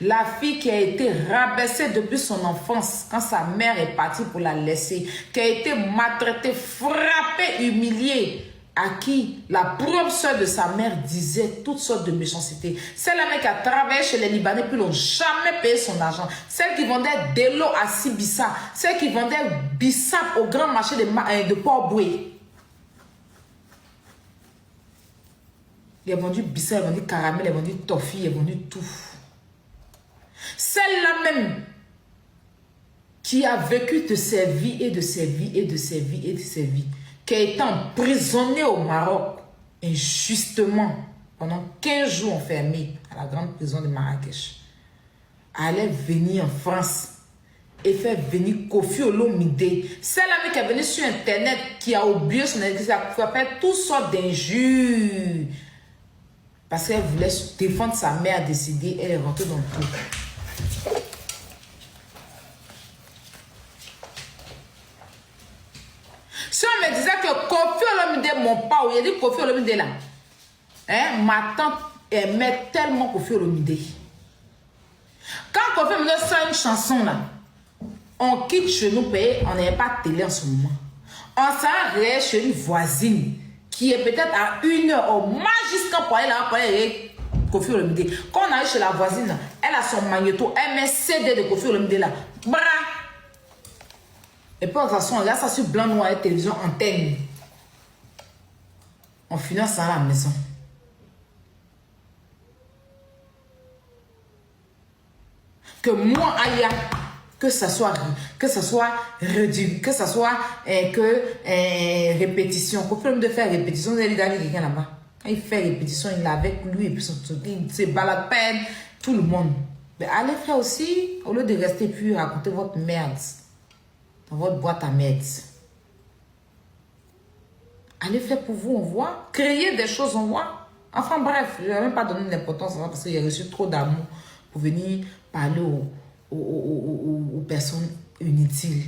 la fille qui a été rabaissée depuis son enfance, quand sa mère est partie pour la laisser, qui a été maltraitée, frappée, humiliée, à qui la propre soeur de sa mère disait toutes sortes de méchancetés. Celle-là qui a travaillé chez les Libanais, puis n'ont jamais payé son argent. Celle qui vendait de l'eau à Sibissa, celle qui vendait bissap au grand marché de Port-Boué. Il a vendu bissap, il a vendu caramel, il a vendu toffee, il a vendu tout. Celle-là même qui a vécu de ses vies et de ses vies et de ses vies et de ses vies, qui a été emprisonné au Maroc injustement pendant 15 jours enfermé à la grande prison de Marrakech, allait venir en France et faire venir Kofi Olomide. C'est l'ami qui est venu sur Internet, qui a oublié son église, qui a fait toutes sortes d'injures. Parce qu'elle voulait défendre sa mère décédée, elle est rentrée dans le truc. Si on me disait que Kofi Olomide, mon père, il a dit Kofi Olomide là, hein, ma tante aimait tellement Kofi Olomide. Quand Kofi Olomide sort une chanson là, on quitte chez nous, on n'avait pas de télé en ce moment. On s'arrête chez une voisine qui est peut-être à 1 heure au moins jusqu'à pour aller là, pour aller Kofi Olomide. Quand on arrive chez la voisine, elle a son magnéto, elle met CD de Kofi Olomide là. Bra! Et puis on regarde ça sur blanc, noir et télévision, antenne. On finit ça à la maison. Que moi, Aya, que ça soit réduit, que ça soit répétition. Kofi Olomide faire répétition, vous allez d'aller quelqu'un là-bas. Quand il fait répétition, il est avec lui et puis il se balade peine, tout le monde. Mais allez faire aussi, au lieu de rester puis raconter votre merde dans votre boîte à merde. Allez faire pour vous, on voit. Créer des choses, on voit. Enfin bref, je ne vais même pas donner d'importance parce qu'il a reçu trop d'amour pour venir parler aux personnes inutiles,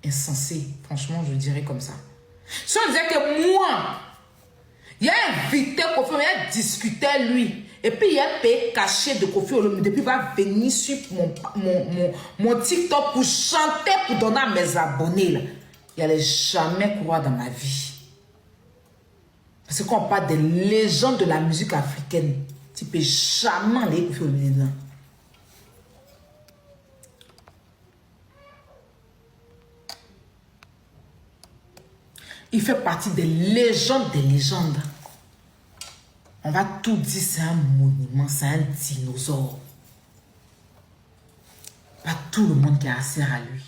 insensées. Franchement, je dirais comme ça. Si on disait que moi, il a invité Kofi Olomide, il a discuté lui. Et puis il a payé caché de Kofi Olomide. Depuis il va venir sur mon TikTok pour chanter, pour donner à mes abonnés. Là. Il n'allait jamais croire dans ma vie. Parce que quand on parle des légendes de la musique africaine, tu ne peux jamais aller Kofi Olomide là. Il fait partie des légendes des légendes. On va tout dire, c'est un monument, c'est un dinosaure. Pas tout le monde qui a affaire à lui.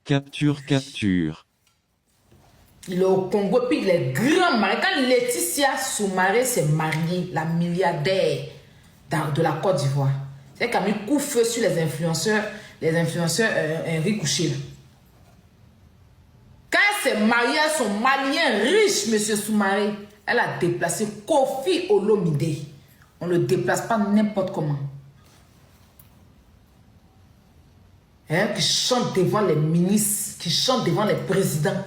Capture. Il est au Congo, puis il est grand marié. Quand Laetitia Soumaré s'est mariée, la milliardaire de la Côte d'Ivoire, c'est qu'elle a mis coup de feu sur les influenceurs Henri Couché. Quand elle s'est mariée à son malien riche, M. Soumaré, elle a déplacé Kofi Olomide. On ne le déplace pas n'importe comment. Hein, qui chante devant les ministres, qui chante devant les présidents.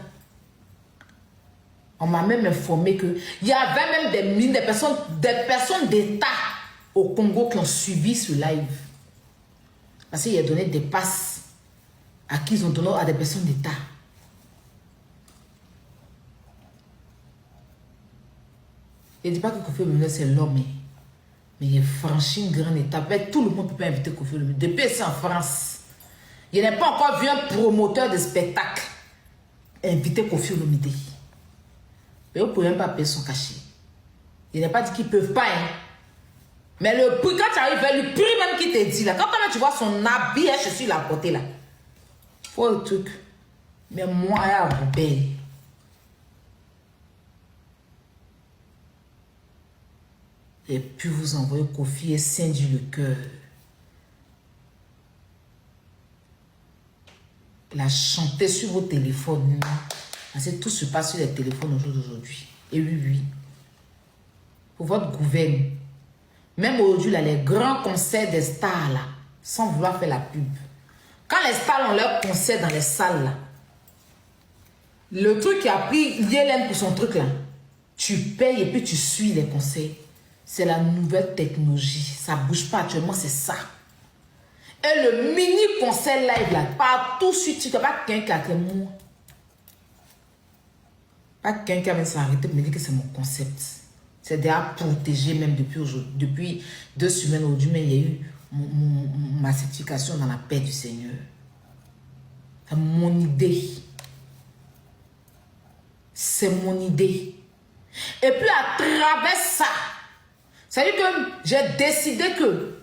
On m'a même informé qu'il y avait même des personnes d'État au Congo qui ont suivi ce live. Parce qu'il a donné des passes à qui ils ont donné à des personnes d'État. Je ne dis pas que Kofi Olomide c'est l'homme, mais il a franchi une grande étape. Tout le monde ne peut pas inviter Kofi Olomide. Depuis c'est en France. Il n'est pas encore vu un promoteur de spectacle inviter Kofi Olomide. Mais vous ne pouvez même pas payer son cachet. Il n'a pas dit qu'ils ne peuvent pas. Hein. Mais le prix, quand tu arrives vers le prix même qui te dit là, quand même tu vois son habit, je suis la portée là. Faut le truc. Mais moi, à vous paye. Et puis vous envoyez Kofi et scindit le cœur. Il a chanté sur vos téléphones. Parce que tout se passe sur les téléphones au jour d'aujourd'hui. Et oui. Pour votre gouvernement. Même aujourd'hui, là, les grands concerts des stars, là, sans vouloir faire la pub. Quand les stars ont leur concert dans les salles, là, le truc qui a pris Yellen pour son truc, là, tu payes et puis tu suis les concerts. C'est la nouvelle technologie. Ça ne bouge pas actuellement, c'est ça. Et le mini concert live, là, partout sur TikTok, pas quelqu'un qui a moi. Pas quelqu'un qui va s'arrêter pour me dire que c'est mon concept. C'est déjà protégé même depuis 2 semaines aujourd'hui, mais il y a eu ma certification dans la paix du Seigneur. C'est mon idée. C'est mon idée. Et puis à travers ça, c'est-à-dire que j'ai décidé que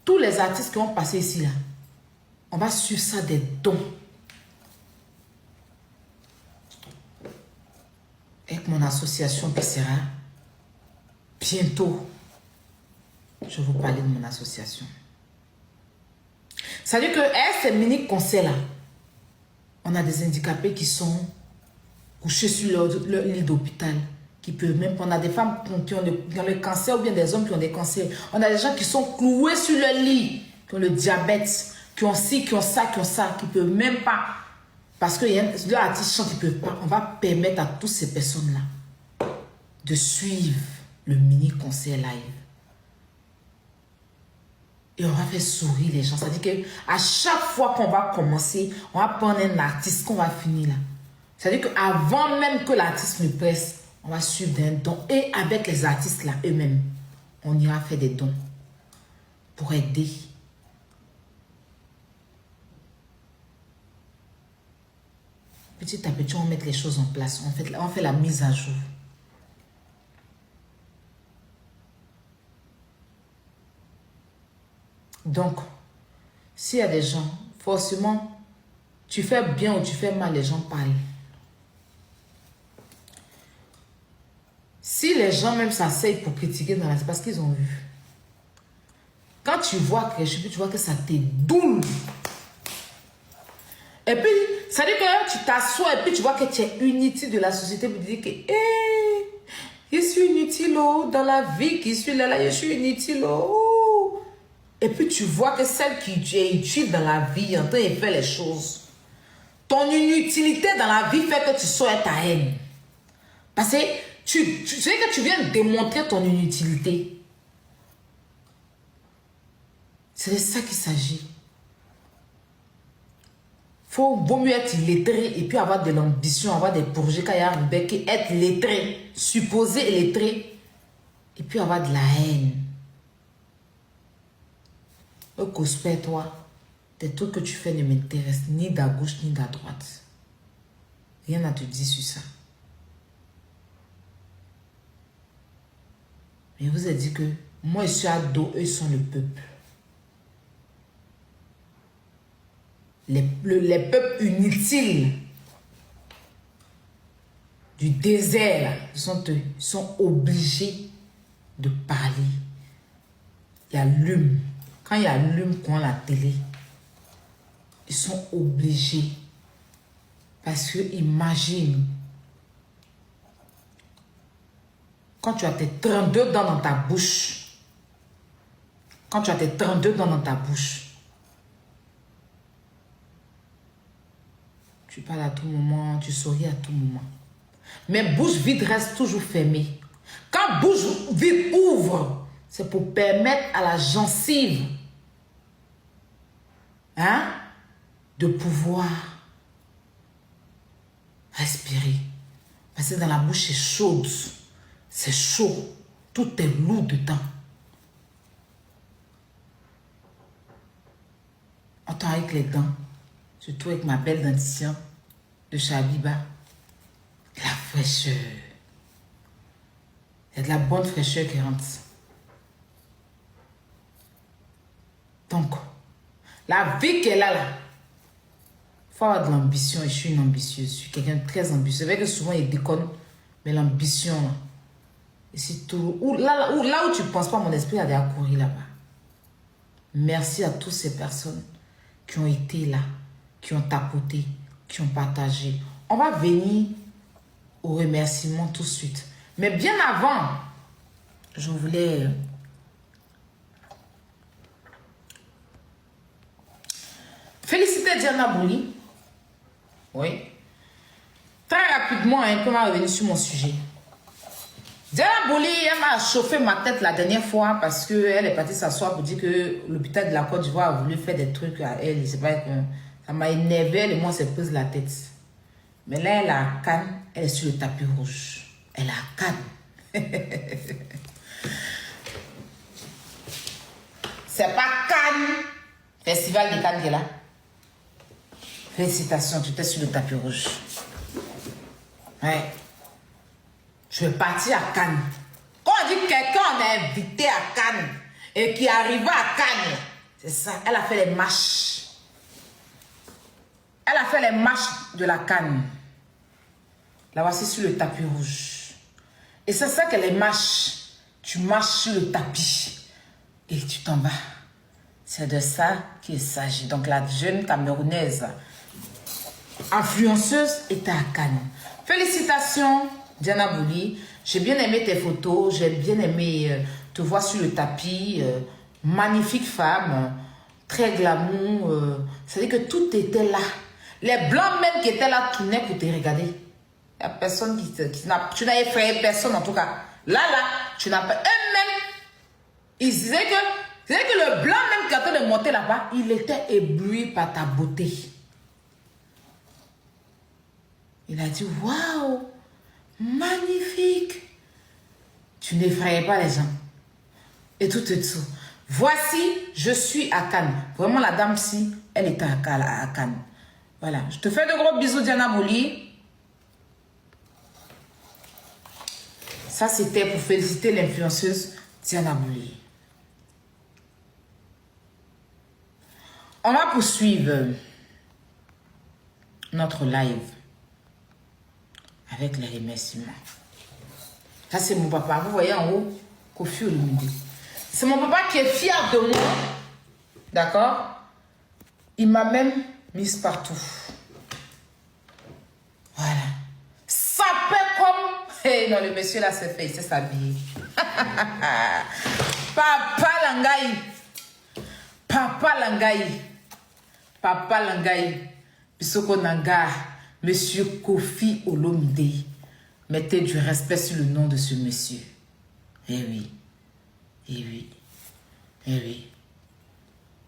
tous les artistes qui ont passé ici, là, on va suivre ça des dons. Avec mon association qui sera bientôt, je vais vous parler de mon association. Ça veut dire que ces mini-concerts là, on a des handicapés qui sont couchés sur leur lit d'hôpital, qui peuvent même, on a des femmes qui ont le cancer ou bien des hommes qui ont des cancers. On a des gens qui sont cloués sur leur lit, qui ont le diabète, qui ont ci, qui ont ça, qui peuvent même pas. Parce que les artistes chantent, ils peuvent pas. On va permettre à toutes ces personnes-là de suivre le mini-concert live. Et on va faire sourire les gens. C'est-à-dire qu'à chaque fois qu'on va commencer, on va prendre un artiste qu'on va finir là. C'est-à-dire qu'avant même que l'artiste ne presse, on va suivre d'un don. Et avec les artistes là eux-mêmes, on ira faire des dons pour aider. Petit à petit, on va mettre les choses en place. On fait la mise à jour. Donc, s'il y a des gens, forcément, tu fais bien ou tu fais mal, les gens parlent. Si les gens même s'asseyent pour critiquer dans la... c'est parce qu'ils ont vu. Quand tu vois quelque chose, tu vois que ça t'édoule. Et puis, ça dit que tu t'assois et puis tu vois que tu es inutile de la société pour dire que je suis inutile dans la vie, qui suis là, je suis inutile. Et puis tu vois que celle qui est utile dans la vie, en train de faire les choses. Ton inutilité dans la vie fait que tu sois ta haine. Parce que tu sais que tu viens démontrer ton inutilité. C'est de ça qu'il s'agit. Vaut mieux être lettré et puis avoir de l'ambition, avoir des projets quand il y a un bec, être lettré, supposé lettré, et puis avoir de la haine. Au cosper, toi, des trucs que tu fais ne m'intéressent ni de la gauche ni de la droite. Rien à te dire sur ça. Mais vous avez dit que moi je suis à dos, eux sont le peuple. Les peuples inutiles du désert, ils sont obligés de parler. Il y a l'hume. Quand il y a l'hume qu'on a la télé, ils sont obligés. Parce que imagine, quand tu as tes 32 dents dans ta bouche, tu parles à tout moment, tu souris à tout moment. Mais bouche vide reste toujours fermée. Quand bouche vide ouvre, c'est pour permettre à la gencive de pouvoir respirer. Parce que dans la bouche, c'est chaud. C'est chaud. Tout est lourd dedans. Autant avec les dents. Surtout avec ma belle dentition de Chabiba. La fraîcheur. Il y a de la bonne fraîcheur qui rentre. Donc, la vie qu'elle a là, il faut avoir de l'ambition. Et je suis une ambitieuse. Je suis quelqu'un de très ambitieux. C'est vrai que souvent il déconne, mais l'ambition là. Et c'est tout. Là où tu ne penses pas, mon esprit a déjà couru là-bas. Merci à toutes ces personnes qui ont été là, qui ont tapoté, qui ont partagé. On va venir au remerciement tout de suite. Mais bien avant, je voulais féliciter Diana Bouli. Oui. Très rapidement, on va revenir sur mon sujet. Diana Bouli, elle m'a chauffé ma tête la dernière fois parce qu'elle est partie s'asseoir pour dire que l'hôpital de la Côte d'Ivoire a voulu faire des trucs à elle. C'est pas que ça m'a énervé, elle et moi, c'est prise la tête. Mais là, elle a Cannes, elle est sur le tapis rouge. Elle a Cannes. C'est pas Cannes, Festival de Cannes qui est là. Félicitations, tu étais sur le tapis rouge. Ouais. Je vais partir à Cannes. Quand on dit quelqu'un est invité à Cannes et qui arrive à Cannes, C'est ça. Elle a fait les marches. Elle a fait les marches de la Cannes. La voici sur le tapis rouge. Et c'est ça que les marches. Tu marches sur le tapis. Et tu t'en vas. C'est de ça qu'il s'agit. Donc la jeune Camerounaise influenceuse était à Cannes. Félicitations, Diana Bouli. J'ai bien aimé tes photos. J'ai bien aimé te voir sur le tapis. Magnifique femme. Très glamour. C'est-à-dire que tout était là. Les blancs même qui étaient là tournaient pour te regarder. Il n'y a personne qui n'a... Tu n'as effrayé personne en tout cas. Là, tu n'as pas... Eux-mêmes, ils disaient que le blanc même qui était de monter là-bas, il était ébloui par ta beauté. Il a dit, waouh, magnifique. Tu n'effrayais pas les gens. Et tout est tout. Voici, je suis à Cannes. Vraiment, la dame-ci, elle était à Cannes. Voilà. Je te fais de gros bisous, Diana Bouli. Ça, c'était pour féliciter l'influenceuse Diana Bouli. On va poursuivre notre live avec les remerciements. Ça, c'est mon papa. Vous voyez en haut, Kofi Olomide. C'est mon papa qui est fier de moi. D'accord? Il m'a même mise partout. Voilà. Ça fait comme... Hey, non, le monsieur là, c'est fait. Il sait s'habiller. Papa Langaï. Papa Langaï. Papa Langaï. Bisoko Nanga. Monsieur Kofi Olomide. Mettez du respect sur le nom de ce monsieur. Eh oui. Eh oui. Eh oui.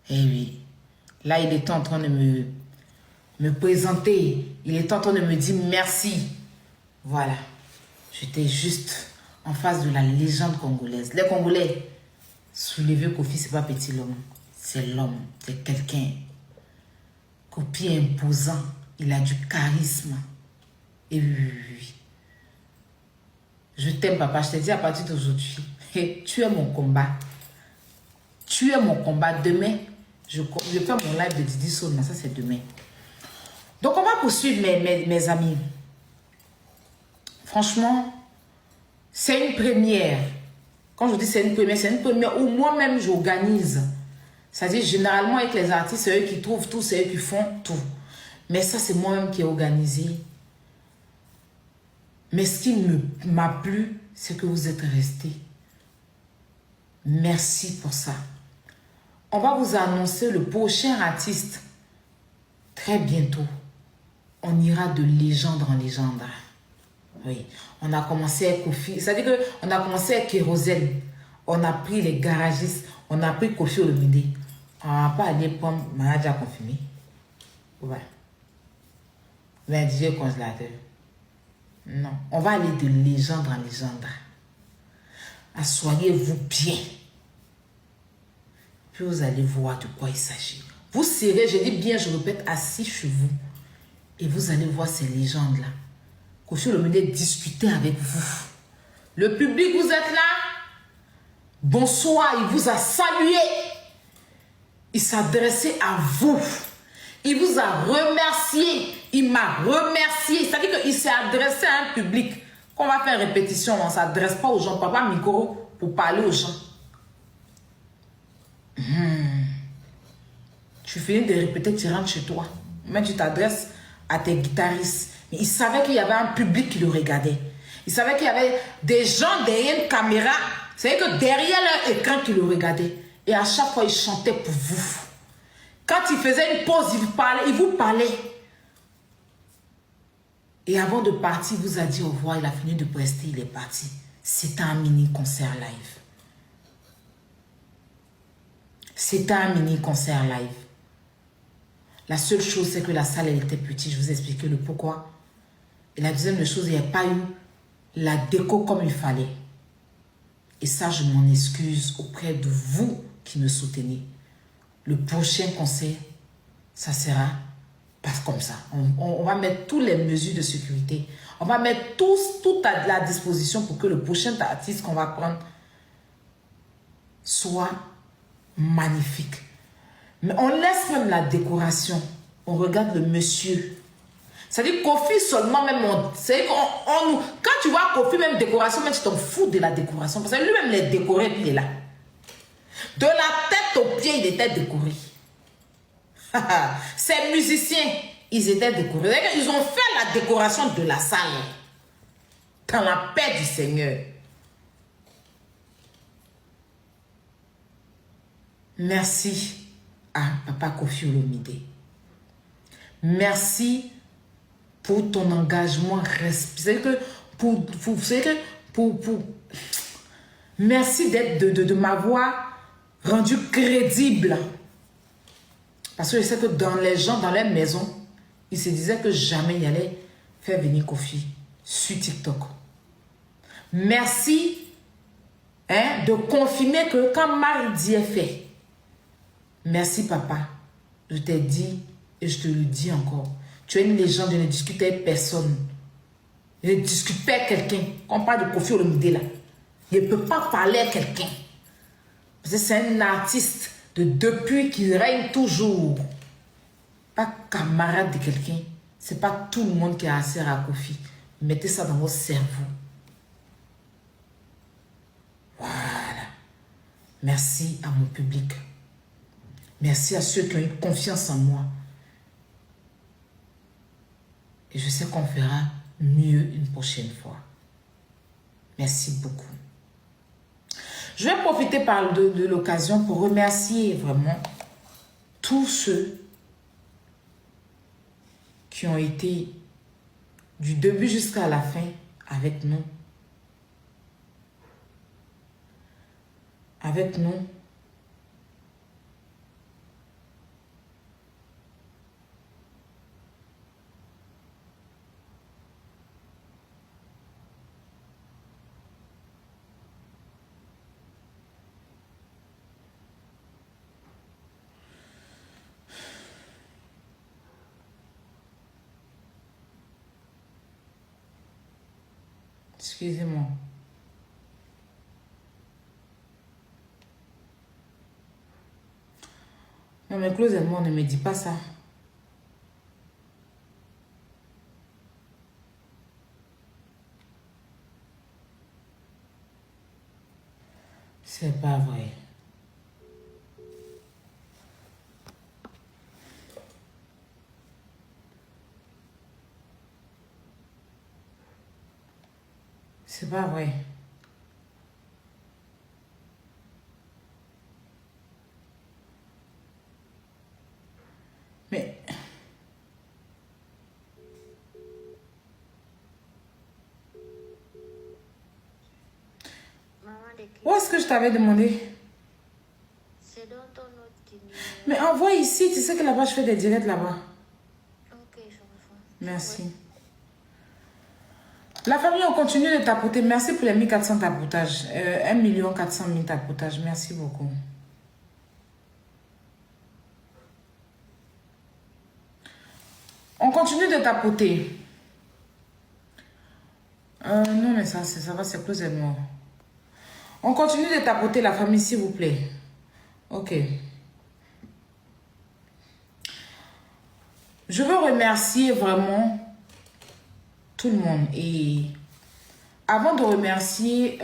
Eh oui. Là, il est en train de me présenter. Il est en train de me dire merci. Voilà. J'étais juste en face de la légende congolaise. Les Congolais, soulever Kofi, c'est pas petit l'homme. C'est l'homme. C'est quelqu'un. Kofi est imposant. Il a du charisme. Et oui. Je t'aime, papa. Je te dis à partir d'aujourd'hui. Tu es mon combat. Tu es mon combat. Demain, je fais mon live de Didi Sona. Ça, c'est demain. Donc, on va poursuivre, mes amis. Franchement, c'est une première. Quand je dis c'est une première où moi-même j'organise. C'est-à-dire, généralement, avec les artistes, c'est eux qui trouvent tout, c'est eux qui font tout. Mais ça, c'est moi-même qui ai organisé. Mais ce qui m'a plu, c'est que vous êtes restés. Merci pour ça. On va vous annoncer le prochain artiste. Très bientôt. On ira de légende en légende. Oui. On a commencé avec Kofi. C'est-à-dire qu'on a commencé avec Kérosène. On a pris les garagistes. On a pris Kofi Olomide. On n'a pas allé prendre Maradja confirmé. Ouais. Mais DJ congélateur. Non. On va aller de légende en légende. Assoyez-vous bien. Puis vous allez voir de quoi il s'agit. Vous serez, je dis bien, je répète, assis chez vous. Et vous allez voir ces légendes-là. Kofi Olomide discuter avec vous. Le public, vous êtes là. Bonsoir, il vous a salué. Il s'adressait à vous. Il vous a remercié. Il m'a remercié. C'est-à-dire qu'il s'est adressé à un public. Quand on va faire répétition, on ne s'adresse pas aux gens. Papa micro pour parler aux gens. Tu finis de répéter, tu rentres chez toi. Mais tu t'adresses à tes guitaristes. Mais il savait qu'il y avait un public qui le regardait. Il savait qu'il y avait des gens derrière une caméra. C'est que derrière leur écran qui le regardaient. Et à chaque fois, il chantait pour vous. Quand il faisait une pause, il vous parlait. Et avant de partir, il vous a dit au revoir. Il a fini de prester, il est parti. C'était un mini concert live. C'était un mini concert live. La seule chose, c'est que la salle, elle était petite. Je vous ai expliqué le pourquoi. Et la deuxième chose, il n'y a pas eu la déco comme il fallait. Et ça, je m'en excuse auprès de vous qui me soutenez. Le prochain concert, ça sera pas comme ça. On va mettre toutes les mesures de sécurité. On va mettre tout à la disposition pour que le prochain artiste qu'on va prendre soit magnifique. Mais on laisse même la décoration. On regarde le monsieur. C'est-à-dire Kofi seulement même. Quand tu vois Kofi même décoration, même tu t'en fous de la décoration. Parce que lui-même les décoré, il est là. De la tête aux pieds, il était décoré. Ces musiciens, ils étaient décorés. Ils ont fait la décoration de la salle. Dans la paix du Seigneur. Merci à Papa Kofi Olomide. Merci pour ton engagement. Merci de m'avoir rendu crédible. Parce que je sais que dans les gens, dans leur maison, ils se disaient que jamais ils allaient faire venir Kofi sur TikTok. Merci de confirmer que quand Marie dit est fait. Merci papa. Je t'ai dit et je te le dis encore. Tu es une légende, je ne discute avec personne. Je ne discute pas avec quelqu'un. Quand on parle de Kofi Olomide là, je ne peux pas parler à quelqu'un. Parce que c'est un artiste de depuis qu'il règne toujours. Pas camarade de quelqu'un. C'est pas tout le monde qui a affaire à Kofi. Mettez ça dans votre cerveau. Voilà. Merci à mon public. Merci à ceux qui ont eu confiance en moi. Et je sais qu'on fera mieux une prochaine fois. Merci beaucoup. Je vais profiter de l'occasion pour remercier vraiment tous ceux qui ont été du début jusqu'à la fin avec nous. Avec nous. Excusez-moi. Non mais Claude et moi, ne me dis pas ça. C'est pas vrai. C'est pas vrai. Mais... Où est-ce que je t'avais demandé? C'est dans ton autre numéro. Mais envoie ici, tu sais que là-bas, je fais des directs là-bas. Ok, je reçois. Merci. Ouais. La famille, on continue de tapoter. Merci pour les 1400 tapotages. 1 400 000 tapotages. Merci beaucoup. On continue de tapoter. Non, mais ça va, c'est plus et moi. On continue de tapoter la famille, s'il vous plaît. Ok. Je veux remercier vraiment tout le monde. Et avant de remercier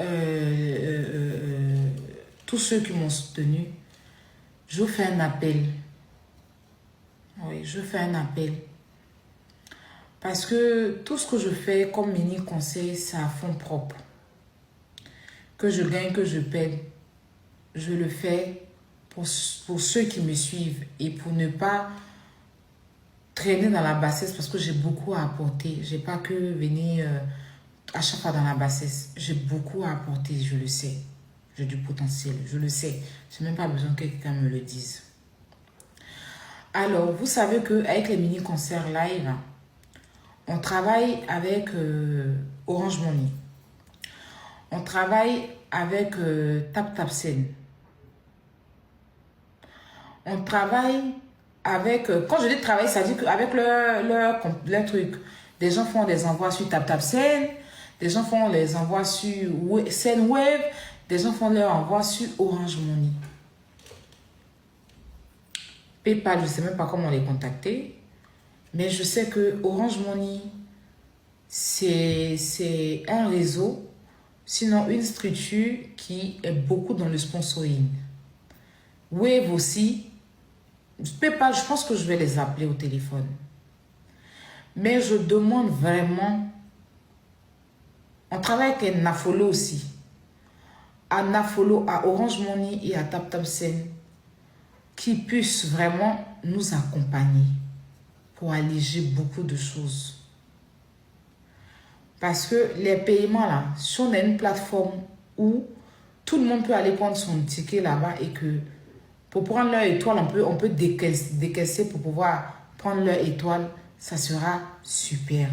tous ceux qui m'ont soutenu, je fais un appel. Oui, je fais un appel. Parce que tout ce que je fais comme mini conseil, c'est à fond propre. Que je gagne, que je perde, je le fais pour ceux qui me suivent et pour ne pas traîner dans la bassesse parce que j'ai beaucoup à apporter. Je n'ai pas que venir à chaque fois dans la bassesse. J'ai beaucoup à apporter, je le sais. J'ai du potentiel, je le sais. Je n'ai même pas besoin que quelqu'un me le dise. Alors, vous savez qu'avec les mini-concerts live, on travaille avec Orange Money. On travaille avec TapTapSend. On travaille avec... quand je dis travailler, ça dit qu'avec leur truc, des gens font des envois sur TapTapSend, des gens font les envois sur SendWave, des gens font leurs envois sur Orange Money. PayPal, je ne sais même pas comment les contacter. Mais je sais que Orange Money, c'est un réseau, sinon une structure qui est beaucoup dans le sponsoring. Wave aussi. PayPal, je pense que je vais les appeler au téléphone. Mais je demande vraiment, on travaille avec Nafolo aussi. À Nafolo, à Orange Money et à TapTapSend, qui puissent vraiment nous accompagner pour alléger beaucoup de choses. Parce que les paiements là, si on a une plateforme où tout le monde peut aller prendre son ticket là-bas et que pour prendre leur étoile, on peut décaisser pour pouvoir prendre leur étoile, ça sera super.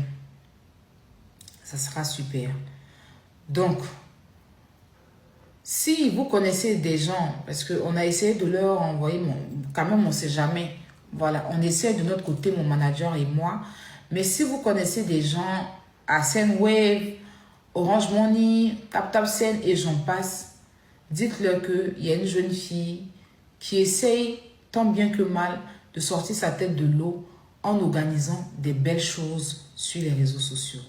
Ça sera super. Donc, si vous connaissez des gens, parce qu'on a essayé de leur envoyer, quand même on ne sait jamais, voilà, on essaie de notre côté, mon manager et moi, mais si vous connaissez des gens à Sendwave, Orange Money, TapTapSend et j'en passe, dites-leur qu'il y a une jeune fille qui essaye tant bien que mal de sortir sa tête de l'eau en organisant des belles choses sur les réseaux sociaux.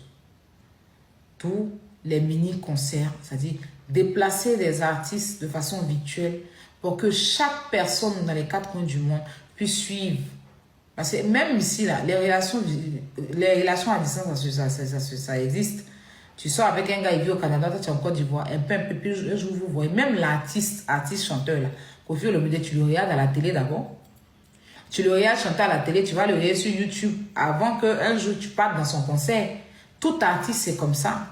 Tous les mini-concerts, c'est-à-dire déplacer les artistes de façon virtuelle pour que chaque personne dans les 4 coins du monde puisse suivre. Parce que même ici, là, les relations à distance, ça existe. Tu sors avec un gars, il vit au Canada, toi tu es en Côte d'Ivoire, un peu, puis un jour vous voyez, même l'artiste, chanteur, là, Koffi Olomide, tu le regardes à la télé d'abord. Tu le regardes chanter à la télé, tu vas le regarder sur YouTube avant qu'un jour tu partes dans son concert. Tout artiste, c'est comme ça.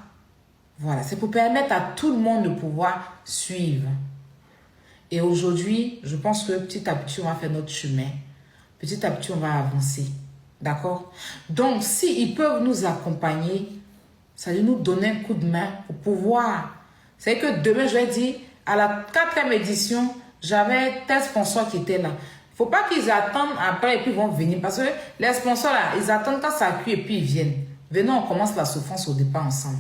Voilà, c'est pour permettre à tout le monde de pouvoir suivre. Et aujourd'hui, je pense que petit à petit, on va faire notre chemin. Petit à petit, on va avancer. D'accord? Donc, s'ils peuvent nous accompagner, ça veut nous donner un coup de main pour pouvoir. C'est que demain, je vais dire, à la 4e édition, j'avais tel sponsor qui était là. Il ne faut pas qu'ils attendent après et puis ils vont venir. Parce que les sponsors là, ils attendent quand ça cuit et puis ils viennent. Venons, on commence la souffrance au départ ensemble.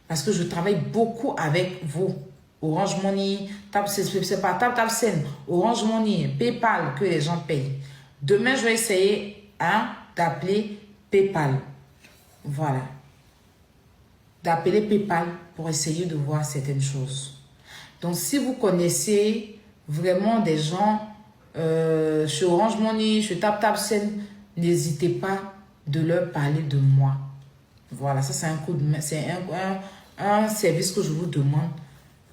Parce que je travaille beaucoup avec vous. Orange Money, c'est pas TapTapSend, Orange Money, PayPal que les gens payent. Demain, je vais essayer d'appeler PayPal. Voilà. D'appeler PayPal pour essayer de voir certaines choses. Donc, si vous connaissez vraiment des gens sur Orange Money, sur TapTapSend, n'hésitez pas de leur parler de moi. Voilà, ça c'est un coup de main, c'est un service que je vous demande.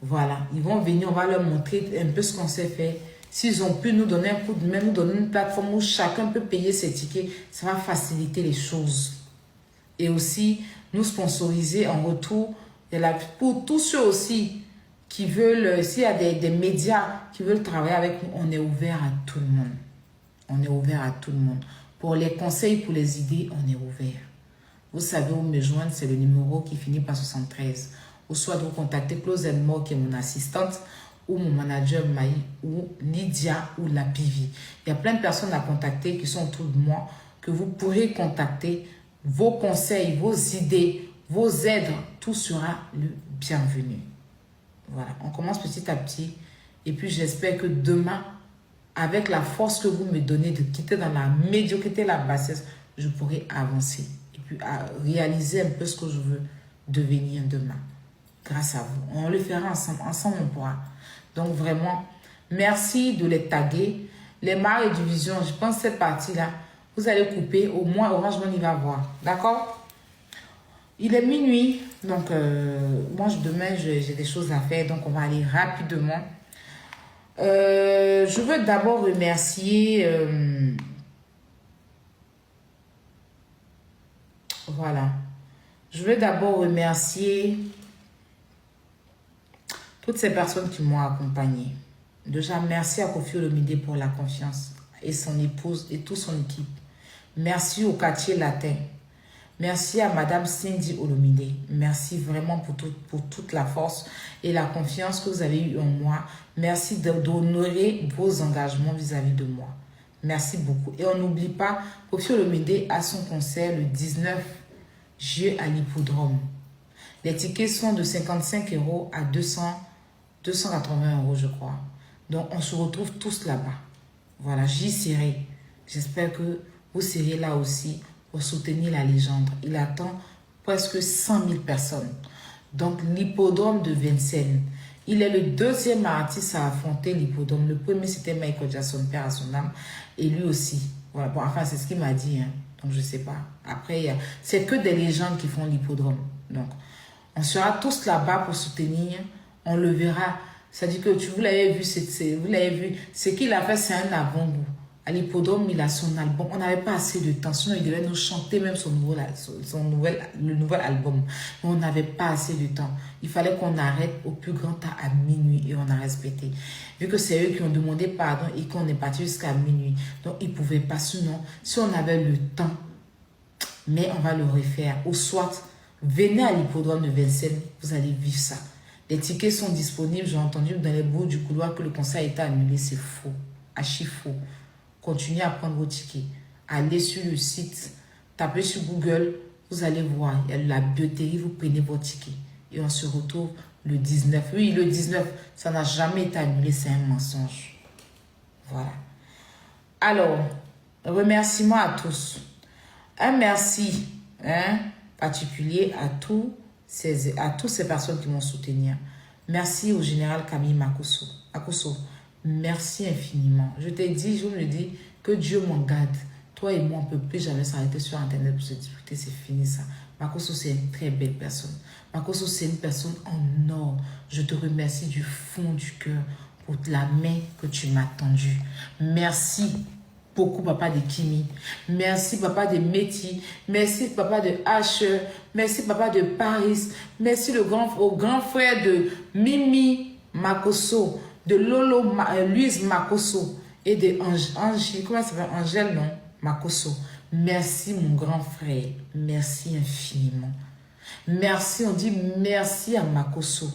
Voilà, ils vont venir, on va leur montrer un peu ce qu'on sait faire. S'ils ont pu nous donner un coup de main, nous donner une plateforme où chacun peut payer ses tickets, ça va faciliter les choses. Et aussi, nous sponsoriser en retour. Pour tous ceux aussi qui veulent, s'il y a des médias qui veulent travailler avec nous, on est ouvert à tout le monde. On est ouvert à tout le monde. Pour les conseils, pour les idées, on est ouvert. Vous savez où me joindre, c'est le numéro qui finit par 73. Ou soit de vous contacter Close More, qui est mon assistante, ou mon manager Maï, ou Lydia, ou la Pivi. Il y a plein de personnes à contacter qui sont autour de moi, que vous pourrez contacter. Vos conseils, vos idées, vos aides, tout sera le bienvenu. Voilà, on commence petit à petit. Et puis j'espère que demain, avec la force que vous me donnez de quitter dans la médiocrité, la bassesse, je pourrai avancer. Et puis à réaliser un peu ce que je veux devenir demain. Grâce à vous. On le fera ensemble. Ensemble, on pourra. Donc vraiment, merci de les taguer. Les marques et divisions, je pense que cette partie-là, vous allez couper. Au moins, Orange Money va voir. D'accord? Il est minuit. Donc, moi, demain, j'ai des choses à faire. Donc, on va aller rapidement. Je veux d'abord remercier... voilà. Je veux d'abord remercier toutes ces personnes qui m'ont accompagné. Déjà, merci à Koffi Olomide pour la confiance et son épouse et toute son équipe. Merci au quartier latin. Merci à Madame Cindy Olomide. Merci vraiment pour toute la force et la confiance que vous avez eue en moi. Merci d'honorer vos engagements vis-à-vis de moi. Merci beaucoup. Et on n'oublie pas, Koffi Olomide a son concert le 19 juillet à l'Hippodrome. Les tickets sont de 55 € à 280 €, je crois. Donc, on se retrouve tous là-bas. Voilà, j'y serai. J'espère que vous serez là aussi pour soutenir la légende. Il attend presque 100 000 personnes. Donc, l'hippodrome de Vincennes. Il est le deuxième artiste à affronter l'hippodrome. Le premier, c'était Michael Jackson, père à son âme. Et lui aussi. Voilà, bon, enfin, c'est ce qu'il m'a dit. Hein. Donc, je ne sais pas. Après, c'est que des légendes qui font l'hippodrome. Donc, on sera tous là-bas pour soutenir. On le verra. C'est-à-dire que vous l'avez vu, vous l'avez vu. Ce qu'il a fait, c'est un avant-goût. À l'hippodrome, il a son album. On n'avait pas assez de temps. Sinon, il devait nous chanter même le nouvel album. Mais on n'avait pas assez de temps. Il fallait qu'on arrête au plus grand temps à minuit. Et on a respecté. Vu que c'est eux qui ont demandé pardon et qu'on est parti jusqu'à minuit. Donc, ils ne pouvaient pas. Sinon, si on avait le temps, mais on va le refaire. Ou soit, venez à l'hippodrome de Vincennes. Vous allez vivre ça. Les tickets sont disponibles. J'ai entendu dans les bouts du couloir que le concert a été annulé. C'est faux. Archi faux. Continuez à prendre vos tickets. Allez sur le site. Tapez sur Google. Vous allez voir. Il y a la billetterie. Vous prenez vos tickets. Et on se retrouve le 19. Oui, le 19. Ça n'a jamais été annulé. C'est un mensonge. Voilà. Alors, remerciements à tous. Un merci particulier à toutes ces personnes qui m'ont soutenu. Merci au général Camille Makosso. Merci infiniment. Je t'ai dit, je me dis que Dieu m'en garde. Toi et moi, on ne peut plus jamais s'arrêter sur Internet pour se disputer. C'est fini ça. Makosso, c'est une très belle personne. Makosso, c'est une personne en or. Je te remercie du fond du cœur pour la main que tu m'as tendue. Merci beaucoup, papa de Kimi. Merci, papa de Métis. Merci, papa de H. Merci, papa de Paris. Merci au grand frère de Mimi Makosso, de Lolo Louise Makosso et de comment ça s'appelle? Angèle, non? Makosso. Merci, mon grand frère. Merci infiniment. Merci, on dit merci à Makosso.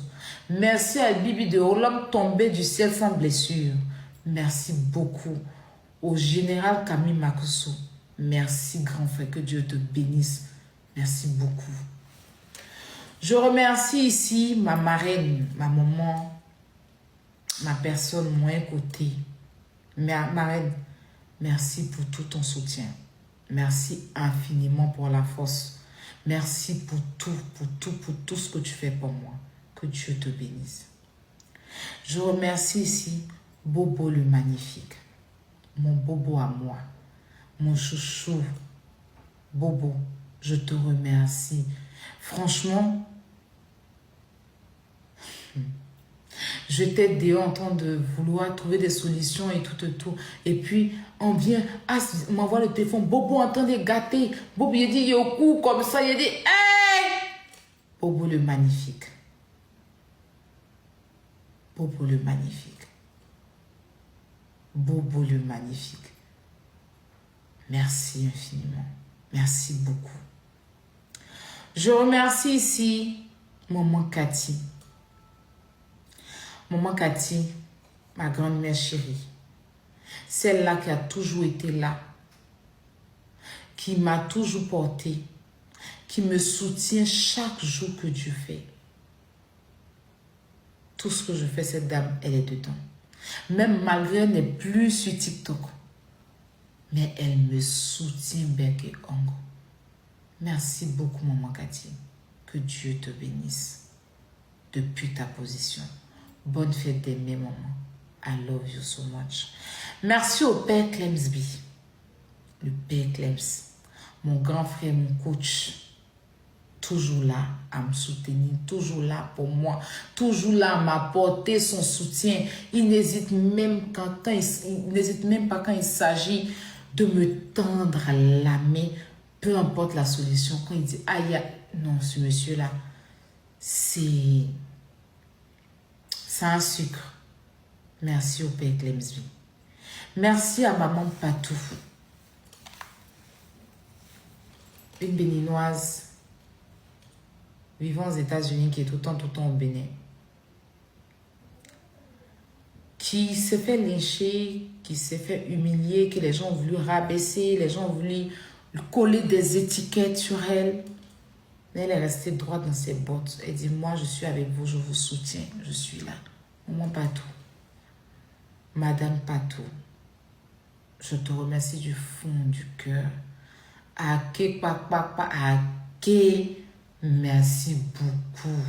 Merci à Bibi de l'homme tombé du ciel sans blessure. Merci beaucoup. Au général Camille Makosso, merci grand frère, que Dieu te bénisse. Merci beaucoup. Je remercie ici ma marraine, ma maman, ma personne, mon côté. Ma marraine, merci pour tout ton soutien. Merci infiniment pour la force. Merci pour tout ce que tu fais pour moi. Que Dieu te bénisse. Je remercie ici Bobo le magnifique. Mon bobo à moi, mon chouchou, Bobo, je te remercie. Franchement, je t'ai dit en train de vouloir trouver des solutions et tout. Et puis, on vient, on m'envoie le téléphone, Bobo en train de gâter. Bobo, il dit, il est au cou comme ça, il dit, hey! Bobo le magnifique. Bobo le magnifique. Bobo le magnifique. Merci infiniment. Merci beaucoup. Je remercie ici Maman Cathy. Maman Cathy, ma grand-mère chérie. Celle-là qui a toujours été là. Qui m'a toujours porté. Qui me soutient chaque jour que Dieu fait. Tout ce que je fais, cette dame, elle est dedans. Même malgré elle n'est plus sur TikTok. Mais elle me soutient bec et ongle. Merci beaucoup, Maman Cathy. Que Dieu te bénisse. Depuis ta position. Bonne fête des mères, maman. I love you so much. Merci au Père Clemsby. Le Père Clems. Mon grand frère, mon coach. Toujours là à me soutenir, toujours là pour moi, toujours là à m'apporter son soutien. Il n'hésite même pas quand il s'agit de me tendre la main, peu importe la solution. Quand il dit, aïe, non, ce monsieur-là, c'est un sucre. Merci au Père Clemsby. Merci à maman Patou, une béninoise vivant aux États-Unis, qui est tout le temps au Bénin, qui s'est fait lyncher, qui s'est fait humilier, que les gens ont voulu rabaisser, les gens ont voulu coller des étiquettes sur elle. Mais elle est restée droite dans ses bottes. Elle dit, moi je suis avec vous, je vous soutiens, je suis là. Maman Patou, Madame Patou, Je te remercie du fond du cœur. Ake, papa, ake. Merci beaucoup.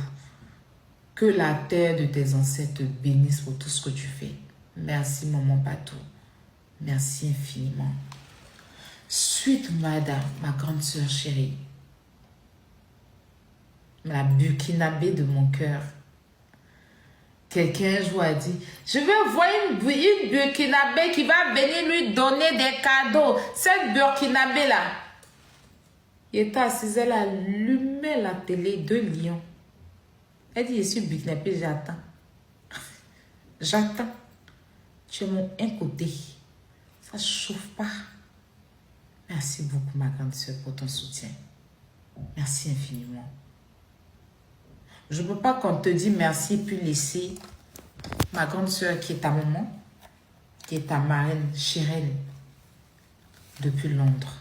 Que la terre de tes ancêtres te bénisse pour tout ce que tu fais. Merci, maman Patou. Merci infiniment. Suite, madame, ma grande sœur chérie. La burkinabé de mon cœur. Quelqu'un un jour a dit, je vais voir une burkinabé qui va venir lui donner des cadeaux. Cette burkinabé là. Il était assise, elle allumait la télé de Lyon. Elle dit, je suis burkinabé, j'attends. J'attends. Tu es mon un côté. Ça ne chauffe pas. Merci beaucoup, ma grande soeur, pour ton soutien. Merci infiniment. Je ne peux pas qu'on te dise merci puis laisser ma grande soeur qui est ta maman, qui est ta marraine, Chirelle, depuis Londres.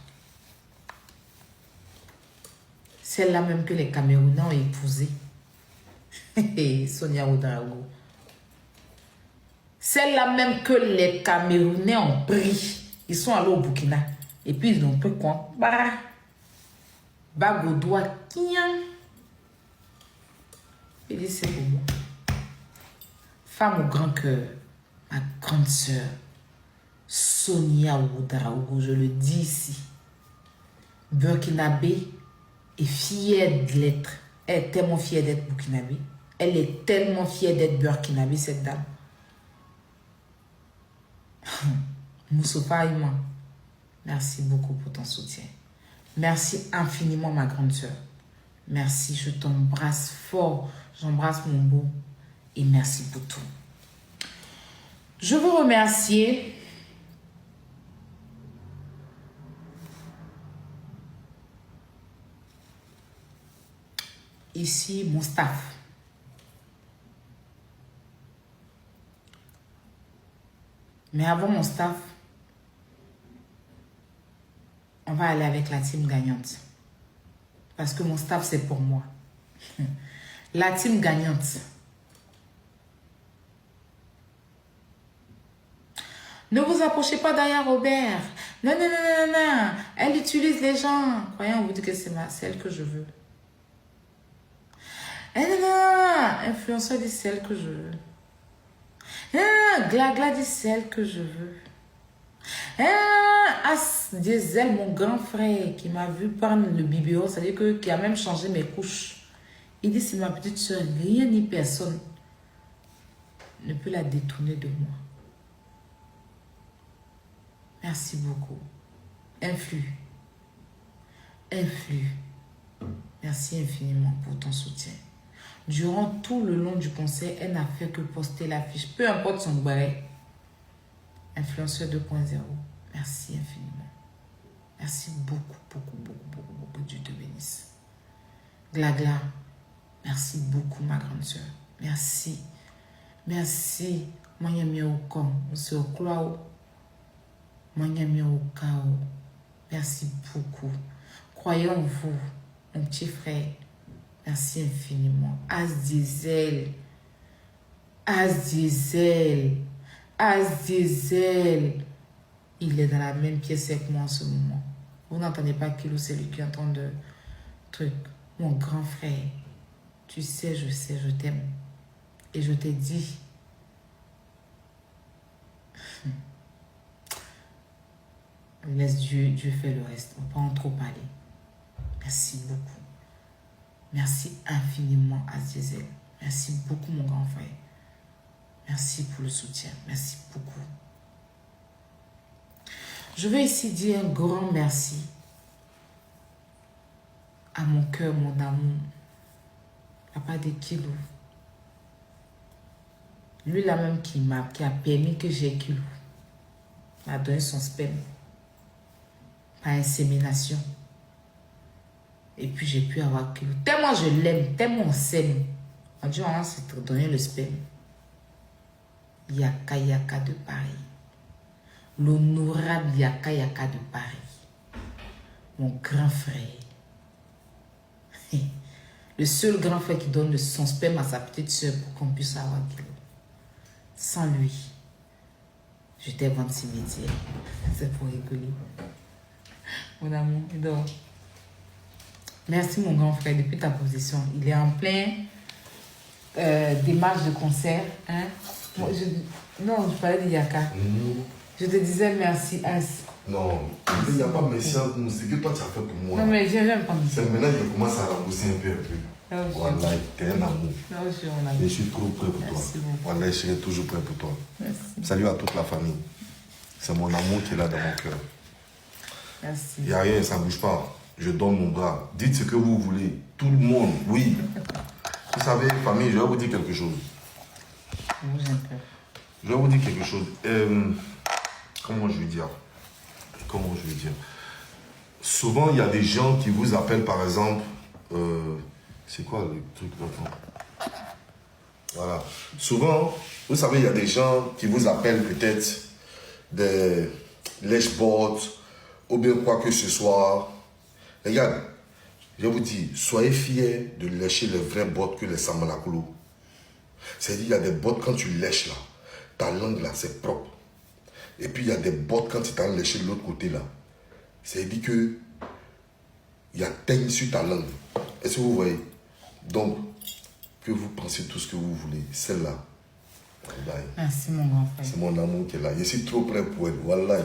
Celle-là même que les Camerounais ont épousée. Sonia Ouedraogo. Celle-là même que les Camerounais ont pris. Ils sont allés au Burkina. Et puis ils n'ont pris quoi? Bagodoua, kian. Il dit c'est pour moi. Femme au grand cœur, ma grande sœur, Sonia Ouedraogo, je le dis ici. Burkinabé est fière de l'être. Elle est tellement fière d'être burkinabé. Elle est tellement fière d'être burkinabé, cette dame. Moussofa Iman, merci beaucoup pour ton soutien. Merci infiniment, ma grande sœur. Merci, je t'embrasse fort. J'embrasse mon beau. Et merci pour tout. Je veux remercier ici mon staff. Mais avant mon staff, on va aller avec la team gagnante. Parce que mon staff, c'est pour moi. La team gagnante. Ne vous approchez pas derrière Robert. Non, non, non, non, non. Elle utilise les gens. Croyez, on vous dit que c'est celle que je veux. Non, non, non. Influenceur dit celle que je veux. Ah, Glagla dit celle que je veux. Ah, As Diesel, mon grand frère, qui m'a vu prendre le biberon, c'est-à-dire que qui a même changé mes couches. Il dit, c'est ma petite soeur, rien ni personne ne peut la détourner de moi. Merci beaucoup. Influx. Influx. Merci infiniment pour ton soutien. Durant tout le long du concert, elle n'a fait que poster l'affiche. Peu importe son bail. Influenceur 2.0. Merci infiniment. Merci beaucoup, beaucoup, beaucoup, beaucoup, beaucoup. Dieu te bénisse. Glagla. Merci beaucoup, ma grande soeur. Merci. Merci. Moi, je au camp. Je au cloud. Moi, je au chaos. Merci beaucoup. Croyez en vous, mon petit frère. Merci infiniment. As Diesel. As Diesel. As Diesel. Il est dans la même pièce avec moi en ce moment. Vous n'entendez pas Kilo, c'est lui qui entend de trucs. Mon grand frère. Tu sais, je t'aime. Et je t'ai dit. Laisse Dieu faire le reste. On ne va pas en trop parler. Merci beaucoup. Merci infiniment à Diesel. Merci beaucoup, mon grand frère. Merci pour le soutien. Merci beaucoup. Je veux ici dire un grand merci à mon cœur, mon amour. Papa de Kilo. Lui là même qui a permis que j'ai Kilo. Il m'a donné son sperme. Par insémination. Et puis j'ai pu avoir Kilo. Tellement je l'aime, tellement on s'aime. On dit on s'est donné le sperme. Yaka Yaka de Paris. L'honorable Yaka Yaka de Paris. Mon grand frère. Le seul grand frère qui donne son sperme à sa petite soeur pour qu'on puisse avoir Kilo. Sans lui, Je t'invente si métier. C'est pour rigoler. Mon amour, il dort. Merci mon grand frère depuis ta position. Il est en plein démarche de concert. Hein? Moi, non, je parlais de Yaka. Je te disais merci. Non, il n'y a pas merci entre nous. C'est que toi tu as fait pour moi. Non, mais j'aime pas. C'est maintenant que je commence à rembourser un peu. Voilà, t'es un amour. Je suis trop prêt pour toi. Voilà, je serai toujours prêt pour toi. Merci. Salut à toute la famille. C'est mon amour qui est là dans mon cœur. Merci. Il n'y a rien, ça ne bouge pas. Je donne mon bras. Dites ce que vous voulez. Tout le monde, oui. Vous savez, famille, je vais vous dire quelque chose. Moi, j'ai peur. Je vais vous dire quelque chose. Comment je vais dire? Souvent, il y a des gens qui vous appellent, par exemple... c'est quoi le truc là? Voilà. Souvent, vous savez, il y a des gens qui vous appellent peut-être des lèche-bottes ou bien quoi que ce soit. Regarde, je vous dis, soyez fiers de lécher les vraies bottes que les samanakolo. C'est-à-dire, il y a des bottes quand tu lèches là, ta langue là, c'est propre. Et puis, il y a des bottes quand tu t'as léché de l'autre côté là. C'est-à-dire que il y a teigne sur ta langue. Est-ce que vous voyez? Donc, que vous pensez tout ce que vous voulez. Celle-là. Merci mon grand frère. C'est mon amour qui est là. Je suis trop près pour elle. Voilà.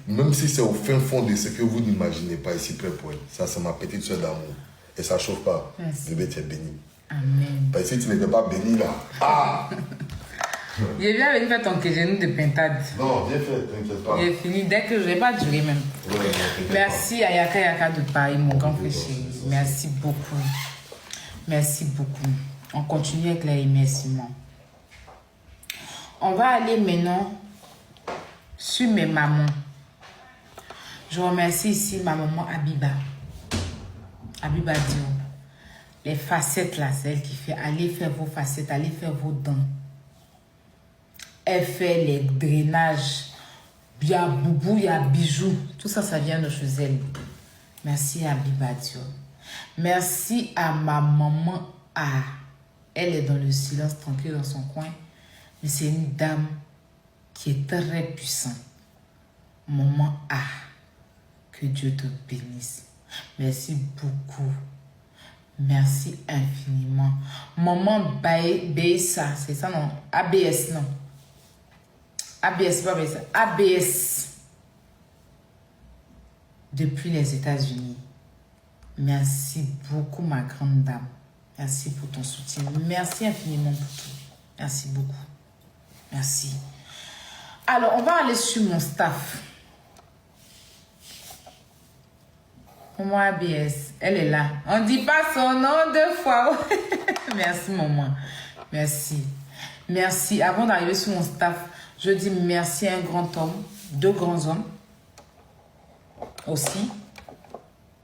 Même si c'est au fin fond de ce que vous n'imaginez pas, je suis près pour elle. Ça, c'est ma petite soeur d'amour. Et ça ne chauffe pas. Merci. Bébé, tu es béni. Amen. Parce que si tu n'étais pas béni là. Ah! Je viens venir faire ton genou de pintade. Non, viens faire, t'inquiète pas. J'ai fini dès que je ne vais pas durer même. Ouais, Merci à Yaka de Paris, mon grand frère chéri. Merci beaucoup. Merci beaucoup. On continue avec les remerciements. On va aller maintenant sur mes mamans. Je remercie ici ma maman Abiba. Abiba Diop. Les facettes là, c'est elle qui fait. Allez faire vos facettes, allez faire vos dents. Elle fait les drainages. Il y a boubou, il y a bijoux. Tout ça, ça vient de chez elle. Merci à Abiba Diop. Merci à ma maman A. Elle est dans le silence, tranquille dans son coin. Mais c'est une dame qui est très puissante. Maman A. Que Dieu te bénisse. Merci beaucoup. Merci infiniment. Maman Baïssa, c'est ça non? ABS, non. ABS, pas Baïssa. ABS. Depuis les États-Unis. Merci beaucoup, ma grande dame. Merci pour ton soutien. Merci infiniment pour tout. Merci beaucoup. Merci. Alors, on va aller sur mon staff. Maman ABS, elle est là. On ne dit pas son nom deux fois. Merci, maman. Merci. Merci. Avant d'arriver sur mon staff, je dis merci à un grand homme, deux grands hommes aussi.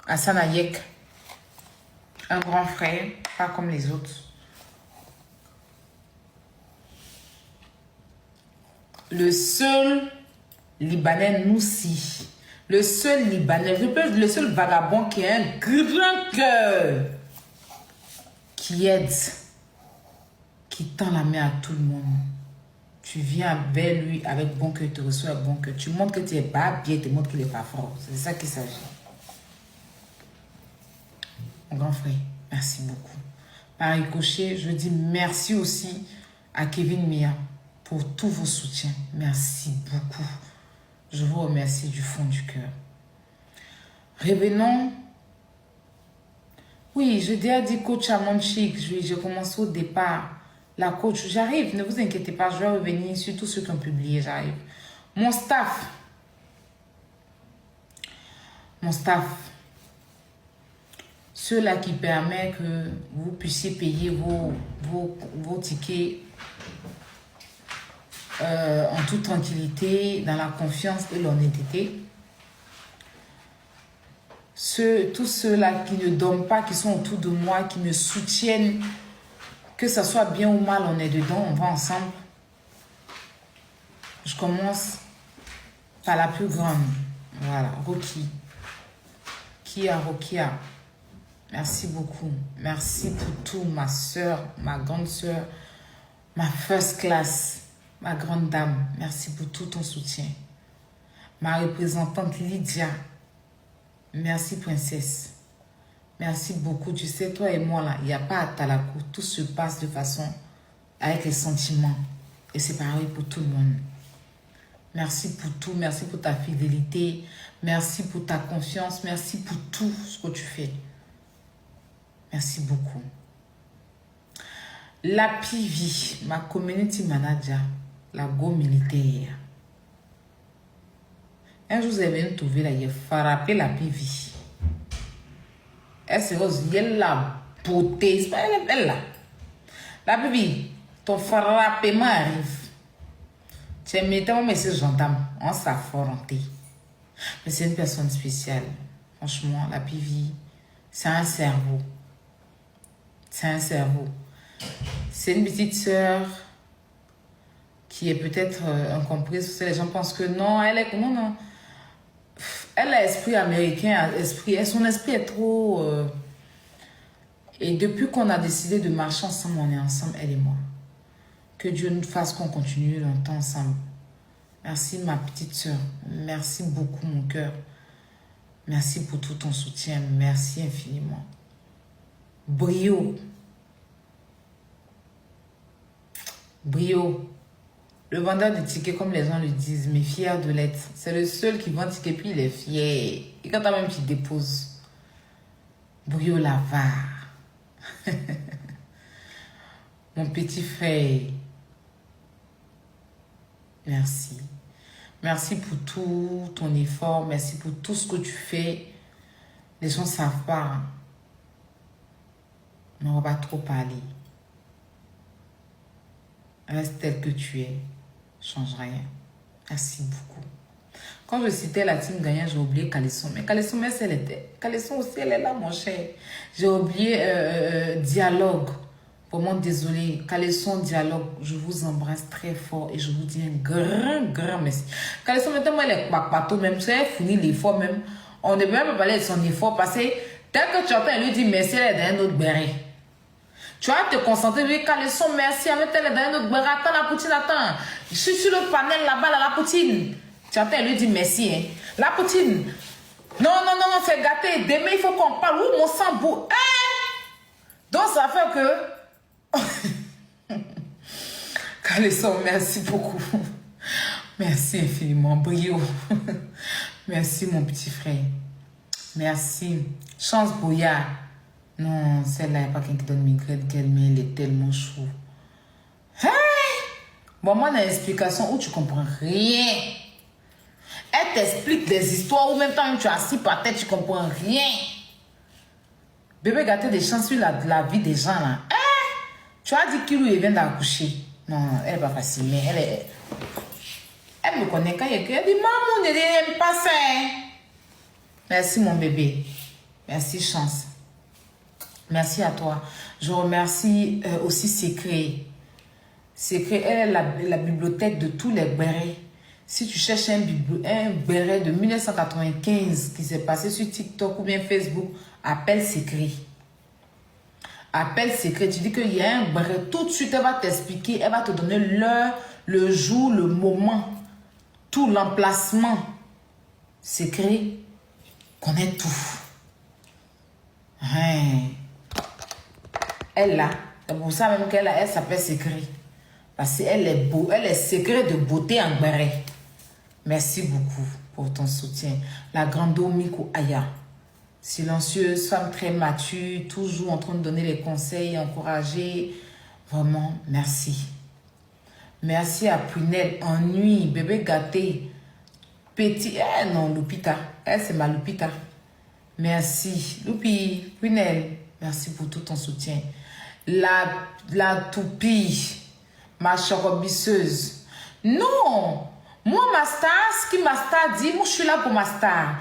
Hassan Ayek, un grand frère, pas comme les autres. Le seul Libanais Noussi. Le seul Libanais, le seul vagabond qui a un grand cœur, qui aide, qui tend la main à tout le monde. Tu viens vers lui avec bon cœur, tu reçois avec bon cœur. Tu montres que tu n'es pas bien, tu montres qu'il n'est pas fort. C'est de ça qu'il s'agit. Mon grand frère, merci beaucoup. Par ricochet, je dis merci aussi à Kevin Mia pour tous vos soutiens. Merci beaucoup. Je vous remercie du fond du cœur. Revenons. Oui, je déjà dit coach à mon chic. Je commence au départ. La coach, j'arrive. Ne vous inquiétez pas, je vais revenir sur tous ceux qui ont publié. J'arrive. Mon staff. Ceux-là qui permettent que vous puissiez payer vos tickets en toute tranquillité, dans la confiance et l'honnêteté. Tous ceux-là qui ne dorment pas, qui sont autour de moi, qui me soutiennent, que ça soit bien ou mal, on est dedans, on va ensemble. Je commence par la plus grande. Voilà, Rocky. Rokia. Merci beaucoup. Merci pour tout, ma soeur, ma grande soeur, ma first class. Ma grande dame, merci pour tout ton soutien. Ma représentante Lydia, merci princesse. Merci beaucoup. Tu sais, toi et moi, là, il n'y a pas à Talakou. Tout se passe de façon avec les sentiments. Et c'est pareil pour tout le monde. Merci pour tout. Merci pour ta fidélité. Merci pour ta confiance. Merci pour tout ce que tu fais. Merci beaucoup. La PV, ma community manager, la go militaire. Un jour, vous avez trouvé là, il a frappé la PV. Elle se rose, il y a la beauté. C'est pas elle est belle là. La PV, ton frappement arrive. Tu es mettant mais c'est gendarme. On s'affronte. Mais c'est une personne spéciale. Franchement, la PV, c'est un cerveau. C'est un cerveau. C'est une petite sœur qui est peut-être incomprise. Parce que les gens pensent que non, elle est comment non. Elle a l'esprit américain, son esprit est trop... Et depuis qu'on a décidé de marcher ensemble, on est ensemble, elle et moi. Que Dieu nous fasse qu'on continue longtemps ensemble. Merci ma petite sœur. Merci beaucoup mon cœur. Merci pour tout ton soutien. Merci infiniment. Brio. Brio. Le vendeur de tickets, comme les gens le disent, mais fier de l'être. C'est le seul qui vend tickets, puis il est fier. Et quand même tu déposes. Brio Lavar. Mon petit frère. Merci. Merci pour tout ton effort. Merci pour tout ce que tu fais. Les gens ne savent pas. Mais on ne va pas trop parler. Reste tel que tu es. Change rien. Merci beaucoup. Quand je citais la team gagnante, j'ai oublié Calisson. Mais Calisson, même si elle était. Calisson aussi, elle est là, mon cher. J'ai oublié Dialogue. Vraiment désolé. Calisson, Dialogue, je vous embrasse très fort et je vous dis un grand merci. Calisson, maintenant, elle est bateau même. Si elle finit l'effort même, on ne peut même pas parler de son effort parce que tel que tu entends, elle lui dit merci, elle est dans un autre béret. Tu vas te concentrer, lui, Calisson, merci, elle est dans un autre béret. Attends, la poutine, attends. Je suis sur le panel là-bas, là, la poutine. Tu entends, elle lui dit merci, hein. La poutine. Non, c'est gâté. Demain, il faut qu'on parle. Où mon sang bout. Donc, ça fait que... Calisson, merci beaucoup. Merci infiniment. Brio. Merci, mon petit frère. Merci. Chance Boya. Non, celle-là, il n'y a pas quelqu'un qui donne migraine, mais elle est tellement chou. Hey! Bon, moi, dans l'explication où tu comprends rien. Elle t'explique des histoires où même temps tu es assis par terre, tu comprends rien. Bébé gâté des chances sur la vie des gens là. Tu as dit qu'il vient d'accoucher. Non, elle n'est pas facile, mais elle est... Elle me connaît quand elle dit, maman, on n'aime pas ça. Merci mon bébé. Merci Chance. Merci à toi. Je remercie aussi Secret. Secret, elle est la bibliothèque de tous les bérets. Si tu cherches un béret de 1995 qui s'est passé sur TikTok ou bien Facebook, appelle Secret. Appelle Secret. Tu dis qu'il y a un béret. Tout de suite, elle va t'expliquer. Elle va te donner l'heure, le jour, le moment, tout l'emplacement. Secret connaît tout. Hein. Elle là, c'est pour ça même qu'elle elle s'appelle Secret. Parce qu'elle est beau, elle est secret de beauté en béret. Merci beaucoup pour ton soutien. La grande Omiko Aya. Silencieuse, femme très mature, toujours en train de donner les conseils, encourager. Vraiment, merci. Merci à Prunelle, Ennui, bébé gâté. Petit, non, Lupita. Elle, c'est ma Lupita. Merci. Loupi, Prunelle, merci pour tout ton soutien. La toupie. Ma chorobisseuse. Non. Moi, ma star, ce qui ma star dit, moi, je suis là pour ma star.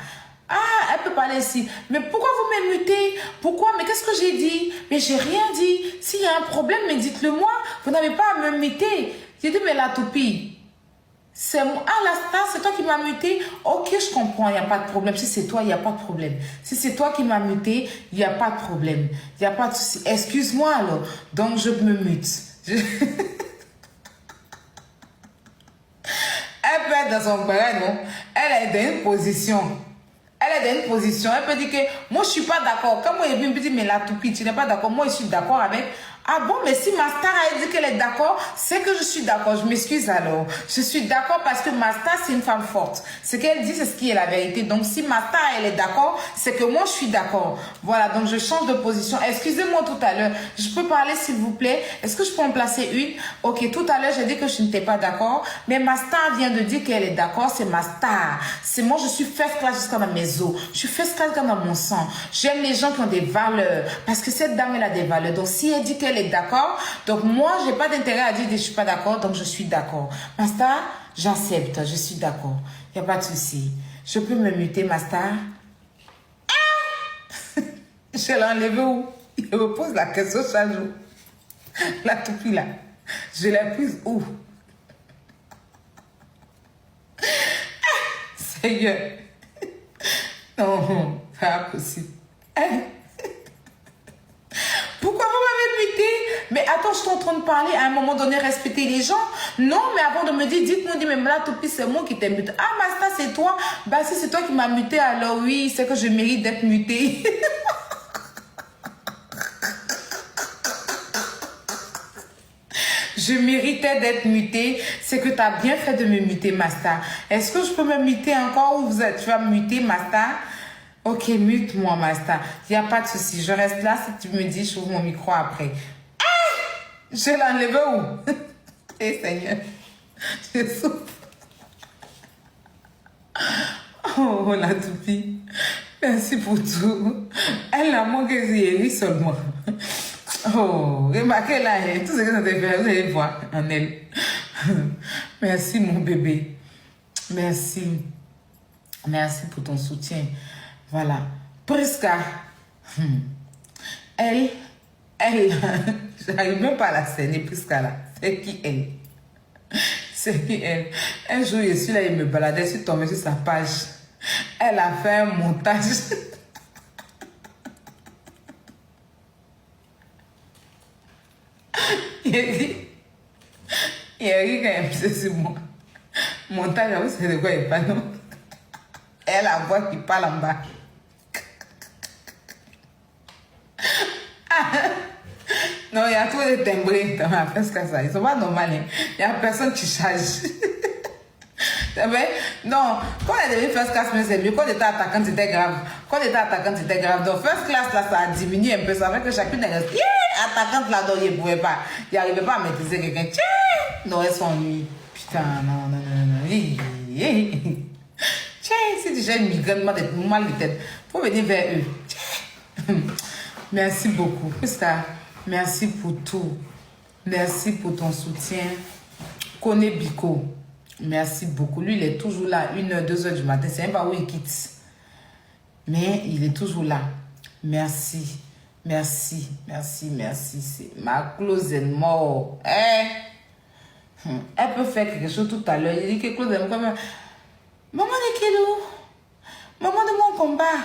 Ah, elle peut parler ici. Mais pourquoi vous m'émutez? Pourquoi? Mais qu'est-ce que j'ai dit? Mais j'ai rien dit. S'il y a un problème, mais dites-le moi. Vous n'avez pas à me muter. J'ai dit, mais la toupie, c'est moi. Ah, la star, c'est toi qui m'as muté. Ok, je comprends, il n'y a pas de problème. Si c'est toi, il n'y a pas de problème. Si c'est toi qui m'as muté, il n'y a pas de problème. Il n'y a pas de souci. Excuse-moi alors. Donc, je me mute. dans son bagage, non? Elle est dans une position. Elle est dans une position. Elle peut dire que moi, je ne suis pas d'accord. Quand moi, je me dis, mais la toupie, tu n'es pas d'accord. Moi, je suis d'accord avec. Ah bon, mais si ma star a dit qu'elle est d'accord, c'est que je suis d'accord. Je m'excuse alors. Je suis d'accord parce que ma star, c'est une femme forte. Ce qu'elle dit, c'est ce qui est la vérité. Donc, si ma star, elle est d'accord, c'est que moi, je suis d'accord. Voilà, donc je change de position. Excusez-moi tout à l'heure. Je peux parler, s'il vous plaît? Est-ce que je peux en placer une? Ok, tout à l'heure, j'ai dit que je n'étais pas d'accord. Mais ma star vient de dire qu'elle est d'accord. C'est ma star. C'est moi, je suis first class jusqu'à dans mes os. Je suis first class dans mon sang. J'aime les gens qui ont des valeurs. Parce que cette dame, elle a des valeurs. Donc, si elle dit qu'elle est d'accord, donc moi, j'ai pas d'intérêt à dire que je suis pas d'accord, donc je suis d'accord. Ma star, j'accepte, je suis d'accord. Il n'y a pas de souci. Je peux me muter, ma star? Ah! Je l'ai enlevé où? Il me pose la question chaque jour. La toupie là. Je l'ai prise où? Ah! Seigneur. Non, c'est pas possible. Pourquoi vous m'avez muté? Mais attends, je suis en train de parler. À un moment donné, respecter les gens. Non, mais avant de me dire, dites-moi, mais la toupie, c'est moi qui t'ai muté. Ah, Masta, c'est toi. Bah, si c'est toi qui m'as muté, alors oui, c'est que je mérite d'être muté. Je méritais d'être mutée. C'est que tu as bien fait de me muter, Masta. Est-ce que je peux me muter encore ou tu vas me muter, Masta? Ok, mute-moi, Masta. Il n'y a pas de souci. Je reste là. Si tu me dis, je ouvre mon micro après. Ah! Je l'ai enlevé où? Eh, Seigneur. Je souffre. Oh, la toupie. Merci pour tout. Elle a manqué de seulement. Oh, remarquez là, tout ce que ça te fait, vous allez voir en elle. Merci, mon bébé. Merci. Merci pour ton soutien. Voilà. Prisca. Elle, j'arrive même pas à la scène, Prisca là. C'est qui elle? C'est qui elle? Un jour, je suis là, il me baladait, je suis tombée sur sa page. Elle a fait un montage. Il a dit quand il a mis sur moi. Montage, vous savez de quoi il parle, non? Elle a la voix qui parle en bas. Non, il y a trop de timbrés dans ma presque ça. Ils sont pas normaux. Il n'y a personne qui charge. Non, quand elle devait first class, c'est mieux. Quand elle était attaquante, c'était grave. Quand elle était attaquante, c'était grave. Donc, first class, là, ça a diminué un peu. Ça fait que chacune des attaquante, là, donc, il ne pouvait pas. Il n'arrivait pas à maîtriser quelqu'un. Non, elle s'ennuie. Putain, non. Tiens, si tu as une migraine, mal de tête, il faut venir vers eux. Merci beaucoup. Merci pour tout. Merci pour ton soutien. Kone Biko. Merci beaucoup. Lui, il est toujours là, 1h, 2h du matin. C'est même pas où il quitte. Mais il est toujours là. Merci. C'est ma close est mort. Elle peut faire quelque chose tout à l'heure. Il dit que close est mort. Maman de Kélo. Maman de mon combat.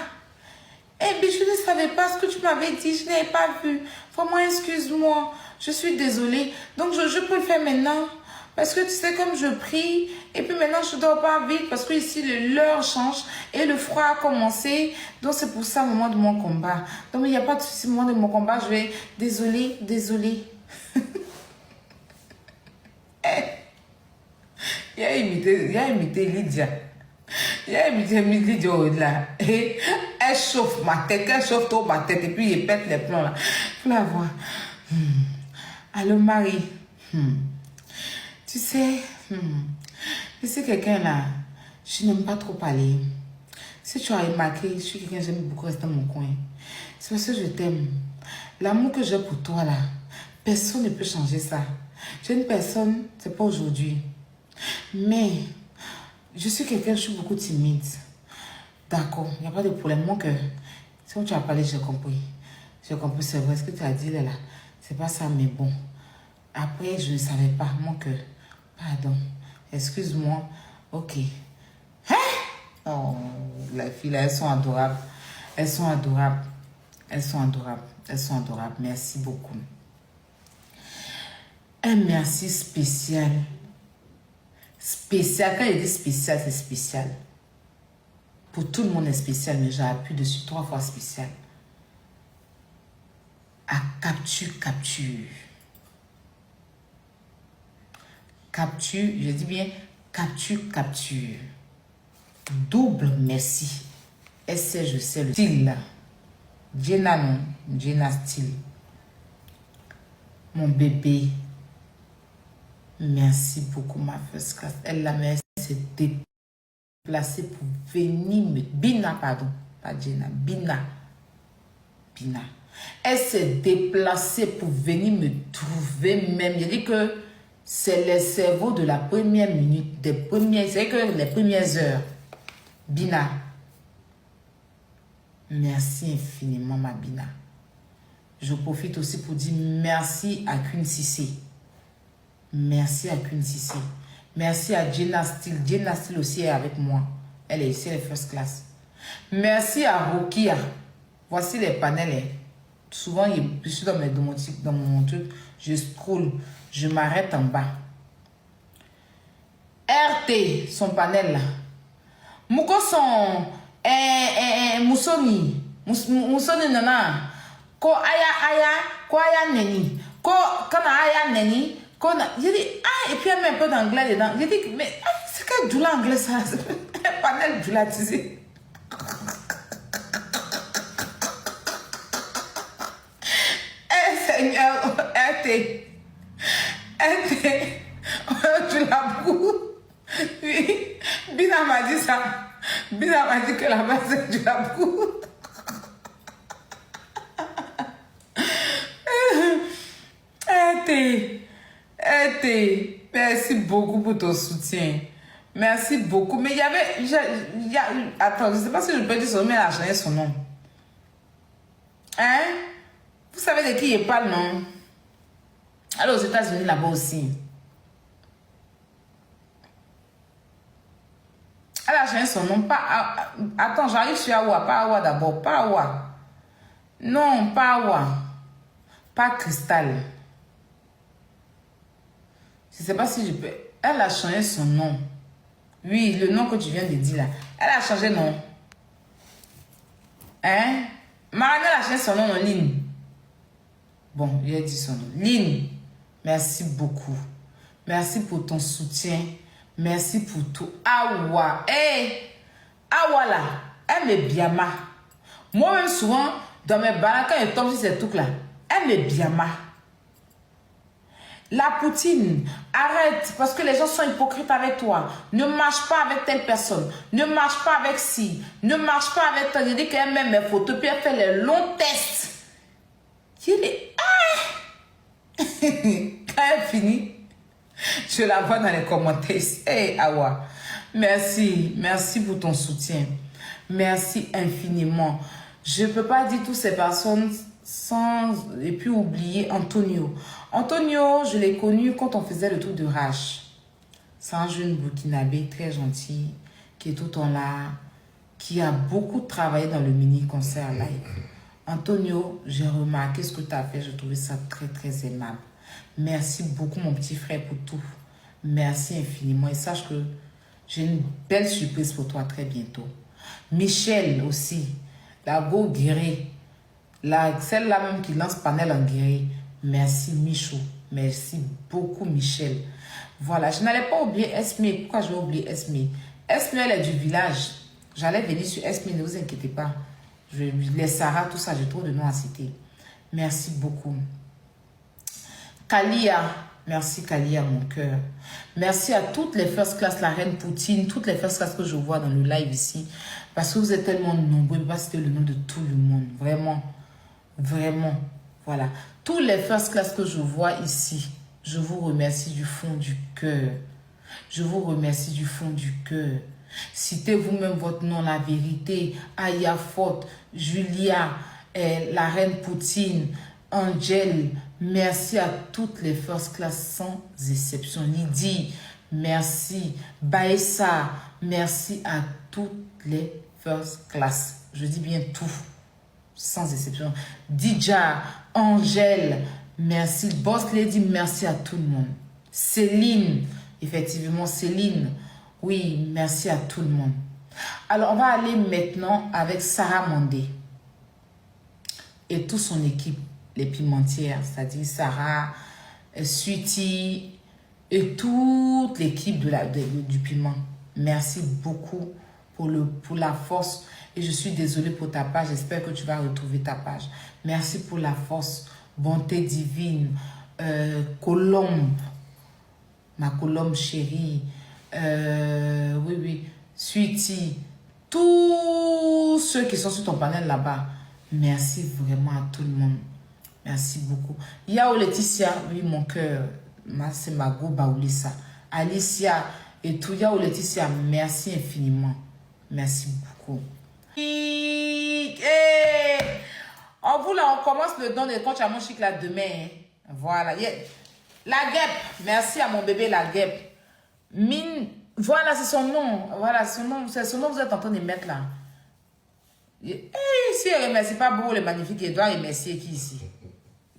Eh bien, je ne savais pas ce que tu m'avais dit. Je n'avais pas vu. Vraiment, excuse-moi. Je suis désolée. Donc, je peux le faire maintenant. Parce que tu sais, comme je prie, et puis maintenant je ne dors pas vite parce que ici l'heure change et le froid a commencé. Donc c'est pour ça, au moment de mon combat. Donc il n'y a pas de souci, au moment de mon combat, je vais. Désolée. Il a imité Lydia. Il a imité Lydia au-delà. Et elle chauffe ma tête, elle chauffe trop ma tête et puis il pète les plombs là. Faut la voir. Allô, Marie. Tu sais, quelqu'un là, je n'aime pas trop parler. Si tu as remarqué, je suis quelqu'un, j'aime beaucoup rester dans mon coin. C'est parce que je t'aime. L'amour que j'ai pour toi là, personne ne peut changer ça. J'ai une personne, c'est pas aujourd'hui. Mais, je suis quelqu'un, je suis beaucoup timide. D'accord, il n'y a pas de problème. Mon cœur, si tu as parlé, j'ai compris. J'ai compris, c'est vrai, ce que tu as dit là, c'est pas ça, mais bon. Après, je ne savais pas, mon cœur. Pardon. Excuse-moi. Ok. Hein? Oh, les filles, elles sont adorables. Merci beaucoup. Un merci spécial. Spécial, quand il dit spécial, c'est spécial. Pour tout le monde est spécial, mais j'appuie dessus 3 fois spécial. À capture. Capture, je dis bien capture. Double merci. Essaie, je sais le style. Jenna non, Jenna style. Mon bébé. Merci beaucoup ma first class. Elle la mère s'est déplacée pour venir me... Bina, pardon. Pas Jenna, Bina. Elle s'est déplacée pour venir me trouver même. Je dis que c'est le cerveau de la première minute, c'est que les premières heures. Bina. Merci infiniment ma Bina. Je profite aussi pour dire merci à Queen Cissé. Merci à Queen Cissé. Merci à Jenna Steele. Jenna Steele aussi est avec moi. Elle est ici, elle est first class. Merci à Rokia. Voici les panels. Souvent, je suis dans mon truc. Je scroll. Je m'arrête en bas. RT, son panel là. Mouko son Moussoni. Moussoni nana. Ko aya neni. Ko kana aya neni. J'ai dit, ah, et puis elle met un peu d'anglais dedans. J'ai dit, mais c'est quel doula anglais ça? Un panel doulatisé. Eh Seigneur, RT, tu l'as beaucoup. Oui, Bina m'a dit ça. Bina m'a dit que la base c'est du labou. Merci beaucoup pour ton soutien. Merci beaucoup. Mais il y avait... attends, je ne sais pas si je peux dire son nom, mais elle a changé son nom. Hein? Vous savez de qui il parle, non? Alors aux États-Unis, là-bas aussi. Elle a changé son nom. Pas... Attends, j'arrive sur Awa. Pas Awa d'abord. Pas Awa. Non, pas Awa. Pas Cristal. Je ne sais pas si je peux... Elle a changé son nom. Oui, le nom que tu viens de dire là. Elle a changé non. Hein? Maranelle a changé son nom en ligne. Bon, il a dit son nom. Ligne, merci beaucoup. Merci pour ton soutien. Merci pour tout. Awa. Hey! Awa là, elle me biama. Moi-même souvent, dans mes balades, quand elle tombe sur ces trucs là, elle me biama. La poutine, arrête, parce que les gens sont hypocrites avec toi. Ne marche pas avec telle personne. Ne marche pas avec ci. Ne marche pas avec toi. Je dis qu'elle met mes photos, puis elle fait les longs tests. Je dis, ah! Quand elle finit, je la vois dans les commentaires. Hey, Awa, merci. Merci pour ton soutien. Merci infiniment. Je ne peux pas dire toutes ces personnes sans... Et puis oublier Antonio. Antonio, je l'ai connu quand on faisait le tour de Rache. C'est un jeune burkinabé très gentil, qui est tout le temps là, qui a beaucoup travaillé dans le mini-concert live. Antonio, j'ai remarqué ce que tu as fait, je trouvais ça très très aimable. Merci beaucoup mon petit frère pour tout. Merci infiniment et sache que j'ai une belle surprise pour toi très bientôt. Michel aussi, la go guérie, celle-là même qui lance panel en guérie. Merci Michou. Merci beaucoup Michel. Voilà, je n'allais pas oublier Esme. Pourquoi je vais oublier Esme? Esme, elle est du village. J'allais venir sur Esme, ne vous inquiétez pas. Les Sarah, tout ça, j'ai trop de noms à citer. Merci beaucoup. Kalia. Merci Kalia, mon cœur. Merci à toutes les first class, la reine Poutine, toutes les first class que je vois dans le live ici. Parce que vous êtes tellement nombreux, je ne peux pas citer le nom de tout le monde. Vraiment, vraiment. Voilà. Tous les first class que je vois ici, je vous remercie du fond du cœur. Je vous remercie du fond du cœur. Citez vous-même votre nom, la vérité. Aya Fort, Julia, la reine Poutine, Angel. Merci à toutes les first class sans exception. Lydie, merci. Baessa, merci à toutes les first class. Je dis bien tout. Sans exception. Dija, Angèle, merci. Boss Lady, merci à tout le monde. Céline, Effectivement, Céline. Oui, merci à tout le monde. Alors, on va aller maintenant avec Sarah Mandé et toute son équipe, les pimentières, c'est-à-dire Sarah, Sweetie et toute l'équipe du piment. Merci beaucoup pour la force. Et je suis désolée pour ta page. J'espère que tu vas retrouver ta page. Merci pour la force, bonté divine, Colombe, ma Colombe chérie. Oui, Sweetie, tous ceux qui sont sur ton panel là-bas, merci vraiment à tout le monde. Merci beaucoup. Yao Laetitia, oui, mon cœur, c'est ma go Baoulissa. Alicia et tout, Yao Laetitia, merci infiniment. Merci beaucoup. On vous là, on commence le don de coach à mon chic là demain. Voilà. La guêpe, merci à mon bébé la guêpe. Mine, voilà, c'est son nom. Voilà, c'est son nom que vous êtes en train de mettre là. Et si elle ne remercie pas Bobo le magnifique, elle doit remercier qui ici?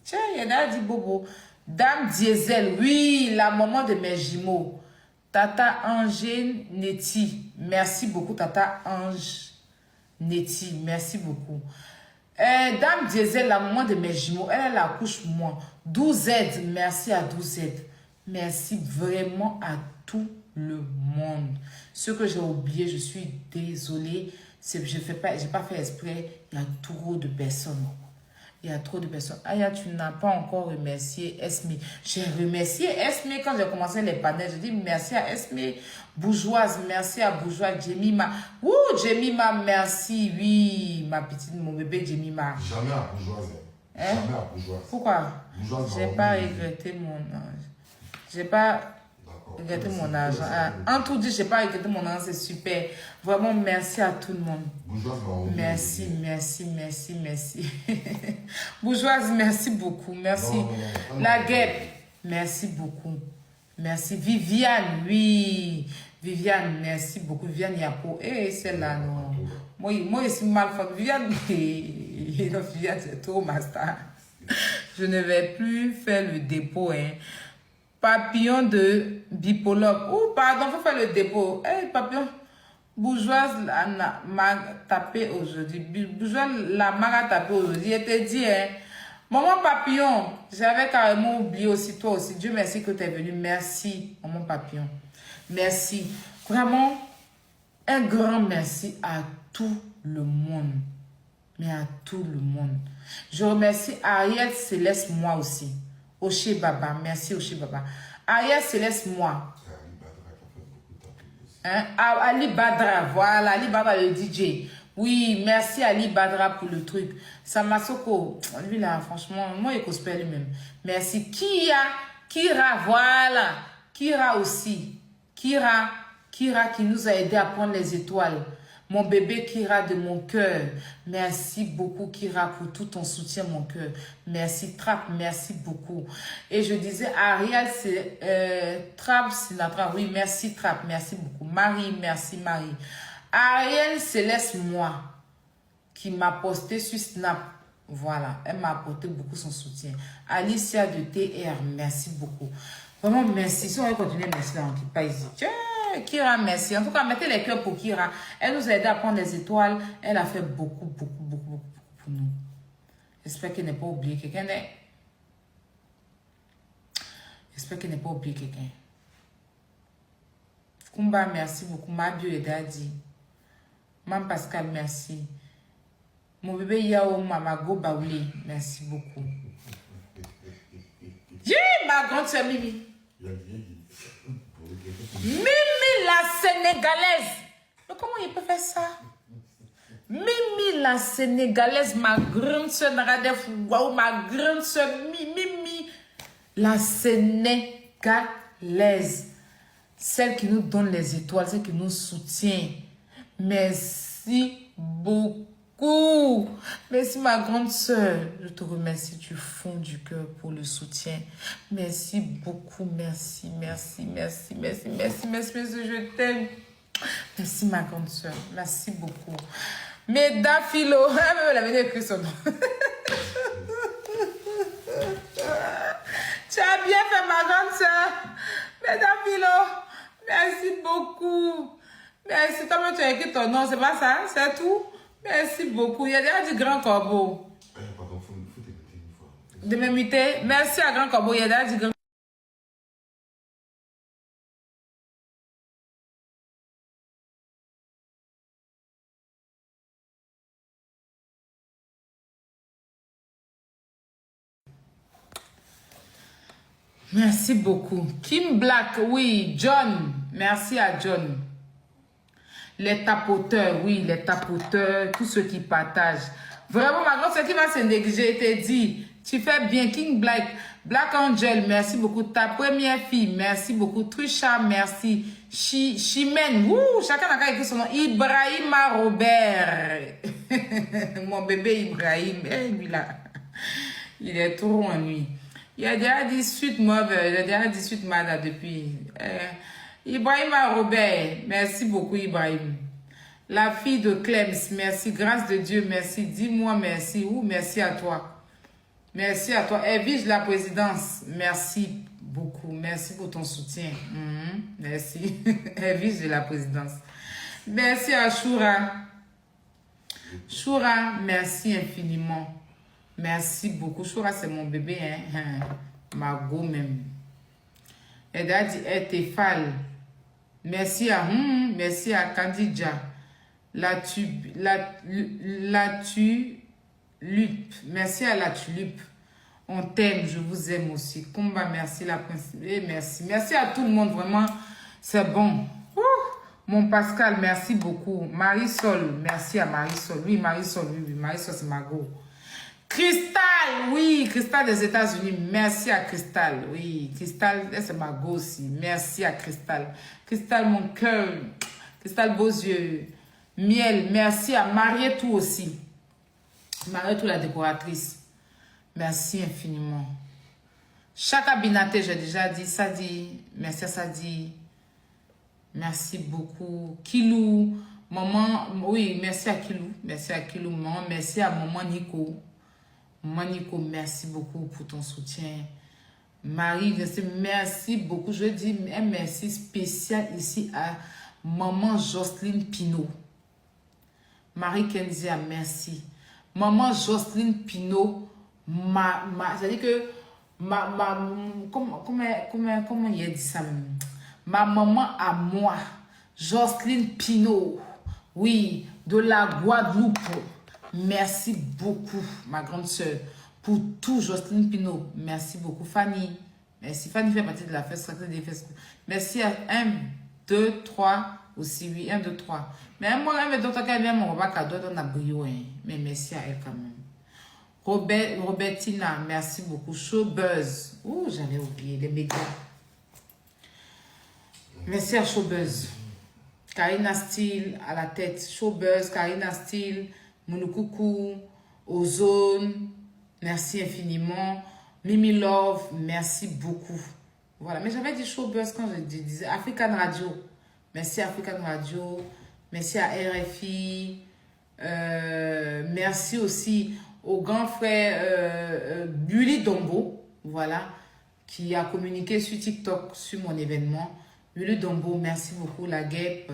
Tiens, il y en a dit Bobo. Dame Diesel, oui, la maman de mes jumeaux. Tata Ange Neti. Merci beaucoup, Tata Ange Neti. Merci beaucoup. Dame Diesel, la maman de mes jumeaux, elle accouche moi. 12Z, merci à 12Z. Merci vraiment à tout le monde. Ce que j'ai oublié, je suis désolée. Je n'ai pas fait exprès. Il y a trop de personnes. Il y a trop de personnes. Aya, tu n'as pas encore remercié Esme. J'ai remercié Esme quand j'ai commencé les panels. Je dis merci à Esme. Bourgeoise, merci à Bourgeoise. Jemima. Ouh, Jemima, merci. Oui, ma petite, mon bébé Jemima. Jamais à Bourgeoise. Hein? Jamais à Bourgeoise. Pourquoi? J'ai pas regretté mon âge. J'ai pas regretté mon âge. En tout dit, j'ai pas regretté mon âge. C'est super. Vraiment, merci à tout le monde. Merci. Bourgeoise, merci beaucoup. Merci. La guêpe, merci beaucoup. Merci. Viviane, oui. Viviane, merci beaucoup. Viviane Yapo. Celle-là, non. Moi, je suis mal faite. Viviane, Viviane, c'est trop ma star. Je ne vais plus faire le dépôt, hein. Papillon de bipologue. Oh, pardon, faut faire le dépôt. Papillon. Bourgeoise m'a tapé aujourd'hui. Bourgeoise m'a tapé aujourd'hui. Elle te dit, hein, maman Papillon, j'avais carrément oublié aussi, toi aussi. Dieu merci que tu es venu. Merci, maman Papillon. Merci. Vraiment, un grand merci à tout le monde. Mais à tout le monde. Je remercie Ariel Céleste, moi aussi. Oché Baba, merci Oché Baba. Ariel Céleste, moi. Hein? Ali Badra, voilà, Ali Badra le DJ. Oui, merci Ali Badra pour le truc. Samasoko, lui là, franchement, moi il cosplay lui-même. Merci. Kira, voilà. Kira aussi. Kira qui nous a aidé à prendre les étoiles. Mon bébé Kira de mon cœur. Merci beaucoup Kira pour tout ton soutien mon cœur. Merci Trap, merci beaucoup. Et je disais Ariel, c'est Trap Sinatra. Oui, merci Trap, merci beaucoup. Marie, merci Marie. Ariel Céleste, moi, qui m'a posté sur Snap. Voilà, elle m'a apporté beaucoup son soutien. Alicia de TR, merci beaucoup. Vraiment, merci. Si on va continuer, merci là, on ne quitte pas ici. Tiens, Kira, merci. En tout cas, mettez les cœurs pour Kira. Elle nous a aidé à prendre les étoiles. Elle a fait beaucoup pour nous. J'espère qu'elle n'a pas oublié quelqu'un. J'espère qu'elle n'a pas oublié quelqu'un. Kumba, merci beaucoup. Mabio et Daddy. Mam Pascal, merci. Mon bébé Yao Mamago Baouli, merci beaucoup. Ma grande soeur Mimi. Mimi la Sénégalaise. Mais comment il peut faire ça? Mimi la Sénégalaise, ma grande soeur Naradef, waouh, ma grande soeur Mimi la Sénégalaise. Celle qui nous donne les étoiles, celle qui nous soutient. Merci beaucoup. Merci ma grande soeur. Je te remercie du fond du cœur pour le soutien. Merci beaucoup. Merci. Je t'aime. Merci ma grande soeur. Merci beaucoup. Meda Philo. Elle avait écrit son nom. Tu as bien fait ma grande soeur. Meda Philo. même tu as écrit ton nom, c'est pas ça? C'est tout? Merci beaucoup. Il y a déjà du Grand Corbeau. Pardon, faut t'écouter une fois. De m'imiter. Merci à Grand Corbeau. Il y a déjà du Grand. Merci beaucoup. Kim Black, oui. John, merci à John. Les tapoteurs, oui, les tapoteurs, tous ceux qui partagent. Vraiment, ma grande, ce qui va se négliger, je t'ai dit, tu fais bien. King Black, Black Angel, merci beaucoup. Ta première fille, merci beaucoup. Trisha, merci. Chimène, chacun a écrit son nom. Ibrahima Robert. Mon bébé Ibrahim, lui là, il est trop en nuit. Il y a déjà 18 mauvais, il y a déjà 18 malades depuis. Ibrahima Robert, merci beaucoup Ibrahim. La fille de Clems, merci. Grâce de Dieu, merci. Dis-moi merci. Merci à toi. Merci à toi. Evige la présidence, merci beaucoup. Merci pour ton soutien. Merci. Evige de la présidence. Merci à Choura. Choura, merci infiniment. Merci beaucoup. Choura, c'est mon bébé, hein. Margot même. Elle a dit, Tefal. Merci à Candidja. La tulipe. Merci à la tulipe. On t'aime, je vous aime aussi. Combat, merci la princesse. Merci. Merci à tout le monde, vraiment. C'est bon. Mon Pascal, merci beaucoup. Marisol, merci à Marisol. Oui, Marisol, oui. Marisol, c'est Margot. Cristal, oui, Cristal des États-Unis. Merci à Cristal, oui. Cristal, c'est Margot aussi. Merci à Cristal. Cristal, mon cœur. Cristal, beaux yeux. Miel, merci à Marietou aussi. Marietou, la décoratrice. Merci infiniment. Chaka Binaté, j'ai déjà dit. Sadi, merci à Sadi. Merci beaucoup. Kilou, maman, oui, merci à Kilou. Merci à Kilou, maman. Merci à maman Nico. Maman Nico, merci beaucoup pour ton soutien. Marie, merci beaucoup. Je dis un merci spécial ici à maman Jocelyne Pinault. Marie Kenzia, merci. Maman Jocelyne Pinault, c'est-à-dire que comment il a dit ça? Ma maman à moi, Jocelyne Pinault, oui, de la Guadeloupe. Merci beaucoup, ma grande soeur, pour tout, Jocelyne Pinault. Merci beaucoup, Fanny. Merci, Fanny fait partie de la fête. Merci à 1, 2, 3 aussi, oui, 1, 2, 3. Mais moi, d'autres cas, même on va cadeau dans la brio, mais merci à elle quand même. Robertina, merci beaucoup. Showbuzz. J'allais oublier les médias. Merci à Showbuzz. Karina Steele à la tête. Showbuzz, Karina Steele, Mounoukou, Ozone. Merci infiniment. Mimi Love, merci beaucoup. Voilà, mais j'avais dit Showbuzz quand je disais African Radio. Merci African Radio. Merci à RFI. Merci aussi au grand frère Bully Dombo, voilà, qui a communiqué sur TikTok sur mon événement. Bully Dombo, merci beaucoup. La Guêpe,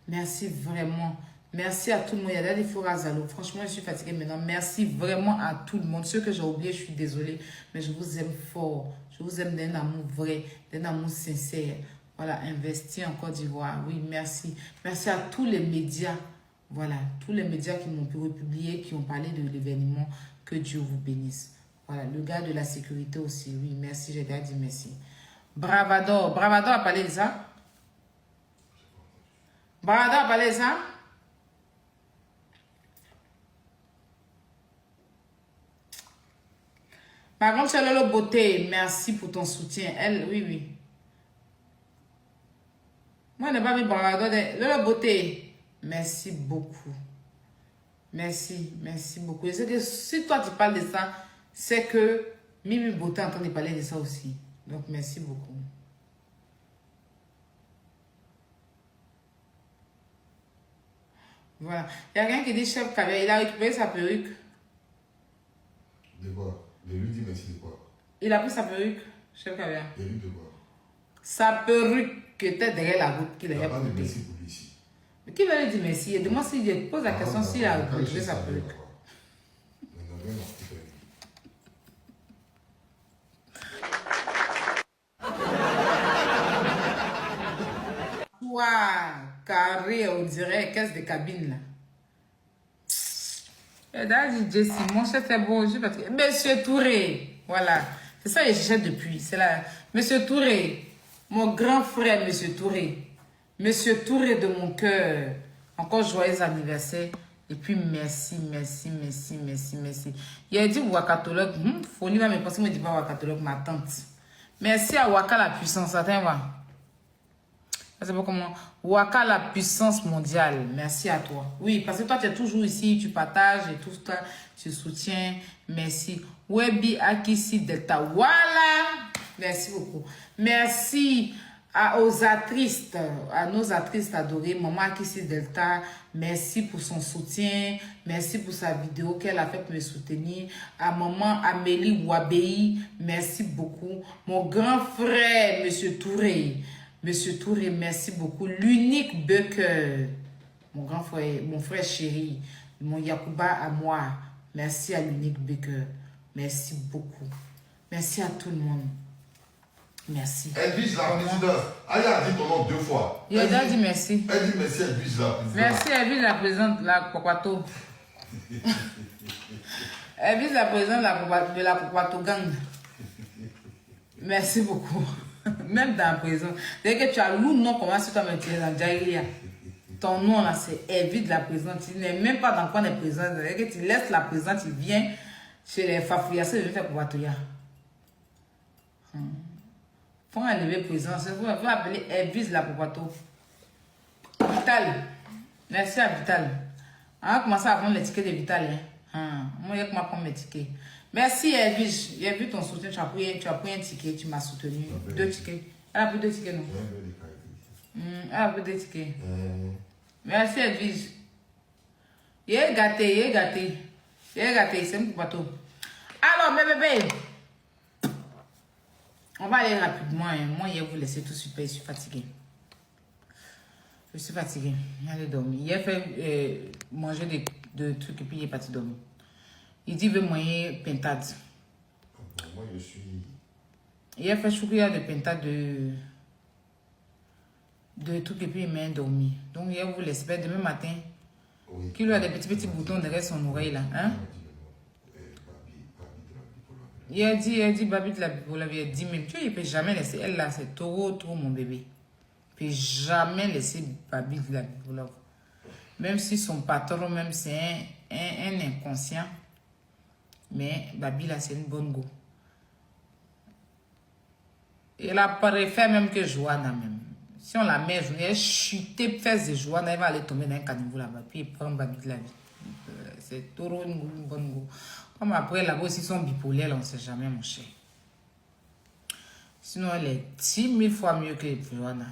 merci vraiment. Merci à tout le monde. Il y a des Forazalo. Franchement, je suis fatiguée maintenant. Merci vraiment à tout le monde. Ceux que j'ai oubliés, je suis désolée. Mais je vous aime fort. Je vous aime d'un amour vrai, d'un amour sincère. Voilà, investi en Côte d'Ivoire. Oui, merci. Merci à tous les médias. Voilà, tous les médias qui m'ont pu republier, qui ont parlé de l'événement. Que Dieu vous bénisse. Voilà, le gars de la sécurité aussi. Oui, merci, j'ai déjà dit merci. Bravador. Bravador a parlé de ça? Bravador a parlé de ça? Ma grande soeur Lolo Beauté, merci pour ton soutien. Elle, oui. Moi, je n'ai pas mis Bravador. Lolo Beauté, merci beaucoup. Merci beaucoup. Je sais que si toi tu parles de ça, c'est que Mimi Beauté est en train de parler de ça aussi. Donc, merci beaucoup. Voilà. Il y a quelqu'un qui dit Chef Caviar, il a récupéré sa perruque. De quoi? De lui dire merci de quoi? Il a pris sa perruque, Chef Caviar. De lui de quoi? Sa perruque qui était derrière la route qu'il Il n'y a a pas de portée. merci pour lui ici. Mais qui va lui dire merci? Demande s'il pose la question s'il a retrouvé sa perruque. Ouah, carré, on dirait caisse de cabine là. Et d'ailleurs, dit Jessie, mon chef est bonjour. Monsieur Touré, voilà. C'est ça que je cherche depuis. C'est là. Monsieur Touré, mon grand frère, Monsieur Touré. Monsieur Touré de mon cœur. Encore joyeux anniversaire. Et puis merci, merci, merci, merci, merci. Il a dit Wakatologue. Folie va me penser, me dit pas Wakatologue, ma tante. Merci à Waka la puissance. Attends, voir. Je sais pas comment. Waka, la puissance mondiale. Merci à toi. Oui, parce que toi, tu es toujours ici, tu partages et tout ça, tu soutiens. Merci. Webi Akisi Delta. Voilà. Merci beaucoup. Merci aux actrices, à nos actrices adorées. Maman Akisi Delta, merci pour son soutien. Merci pour sa vidéo qu'elle a fait pour me soutenir. À maman Amélie Wabei, merci beaucoup. Mon grand frère, Monsieur Touré. Monsieur Touré, merci beaucoup. L'unique Bucker, mon grand frère, mon frère chéri, mon Yakuba à moi. Merci à l'unique Bucker. Merci beaucoup. Merci à tout le monde. Merci. Elvis, la présidente. Elle a dit ton nom 2 fois. Il a déjà dit merci. Elle dit merci, Elvis, la présidente. Merci, Elvis, la présidente de la Kokwato. Elvis, la présidente de la Kokwato Gang. Merci beaucoup. Même dans la prison. Dès que tu as le nom, comment tu vas mettre dans Jairia? Ton nom là, c'est Elvis de la présidente. Tu n'es même pas dans quoi les présidents. Dès que tu laisses la présidente, tu viens chez les Fafouillas, tu viens faire Kokwato. Faut enlever présence. Vous appeler Elvis la Kokwato. Vital. Merci à Vital. On va commencer à prendre les tickets de Vital. Moi, je vais prendre mes tickets. Merci Elvis. J'ai vu ton soutien. Tu as pris un ticket. Tu m'as soutenu. 2 tickets. Elle a pris 2 tickets, non? Elle a pris 2 tickets. Merci Elvis. Il est gâté, il est gâté. Il est gâté. C'est un Kokwato. Alors, mes bébés. On va aller rapidement. Moi, je vais vous laisser tout super. Je suis fatiguée. Je suis fatiguée. Allez dormir. Il a fait manger des trucs et puis il est parti dormir. Il dit, veut moyen pintade. Moi, je suis... Il a fait choukouya de pintade de trucs et puis il m'a dormi. Donc, il vous l'espère demain matin. Oui. Qu'il a des petits boutons derrière son oreille là. Hein? Il a dit, Babi de la bipolaire, il a dit, même, tu vois, il ne peut jamais laisser. Elle là, c'est trop mon bébé. Il ne peut jamais laisser Babi de la bipolaire. Même si son patron, même c'est un inconscient. Mais Babi là, c'est une bonne go. Elle a préféré même que Joanna même. Si on la met, elle chuter, faire de Joanna, elle va aller tomber dans un caniveau là-bas. Puis elle prend Babi de la vie. C'est trop une bonne go. Comme après, là-bas aussi, sont bipolaires, on ne sait jamais, mon cher. Sinon, elle est 10 000 fois mieux que Joanna.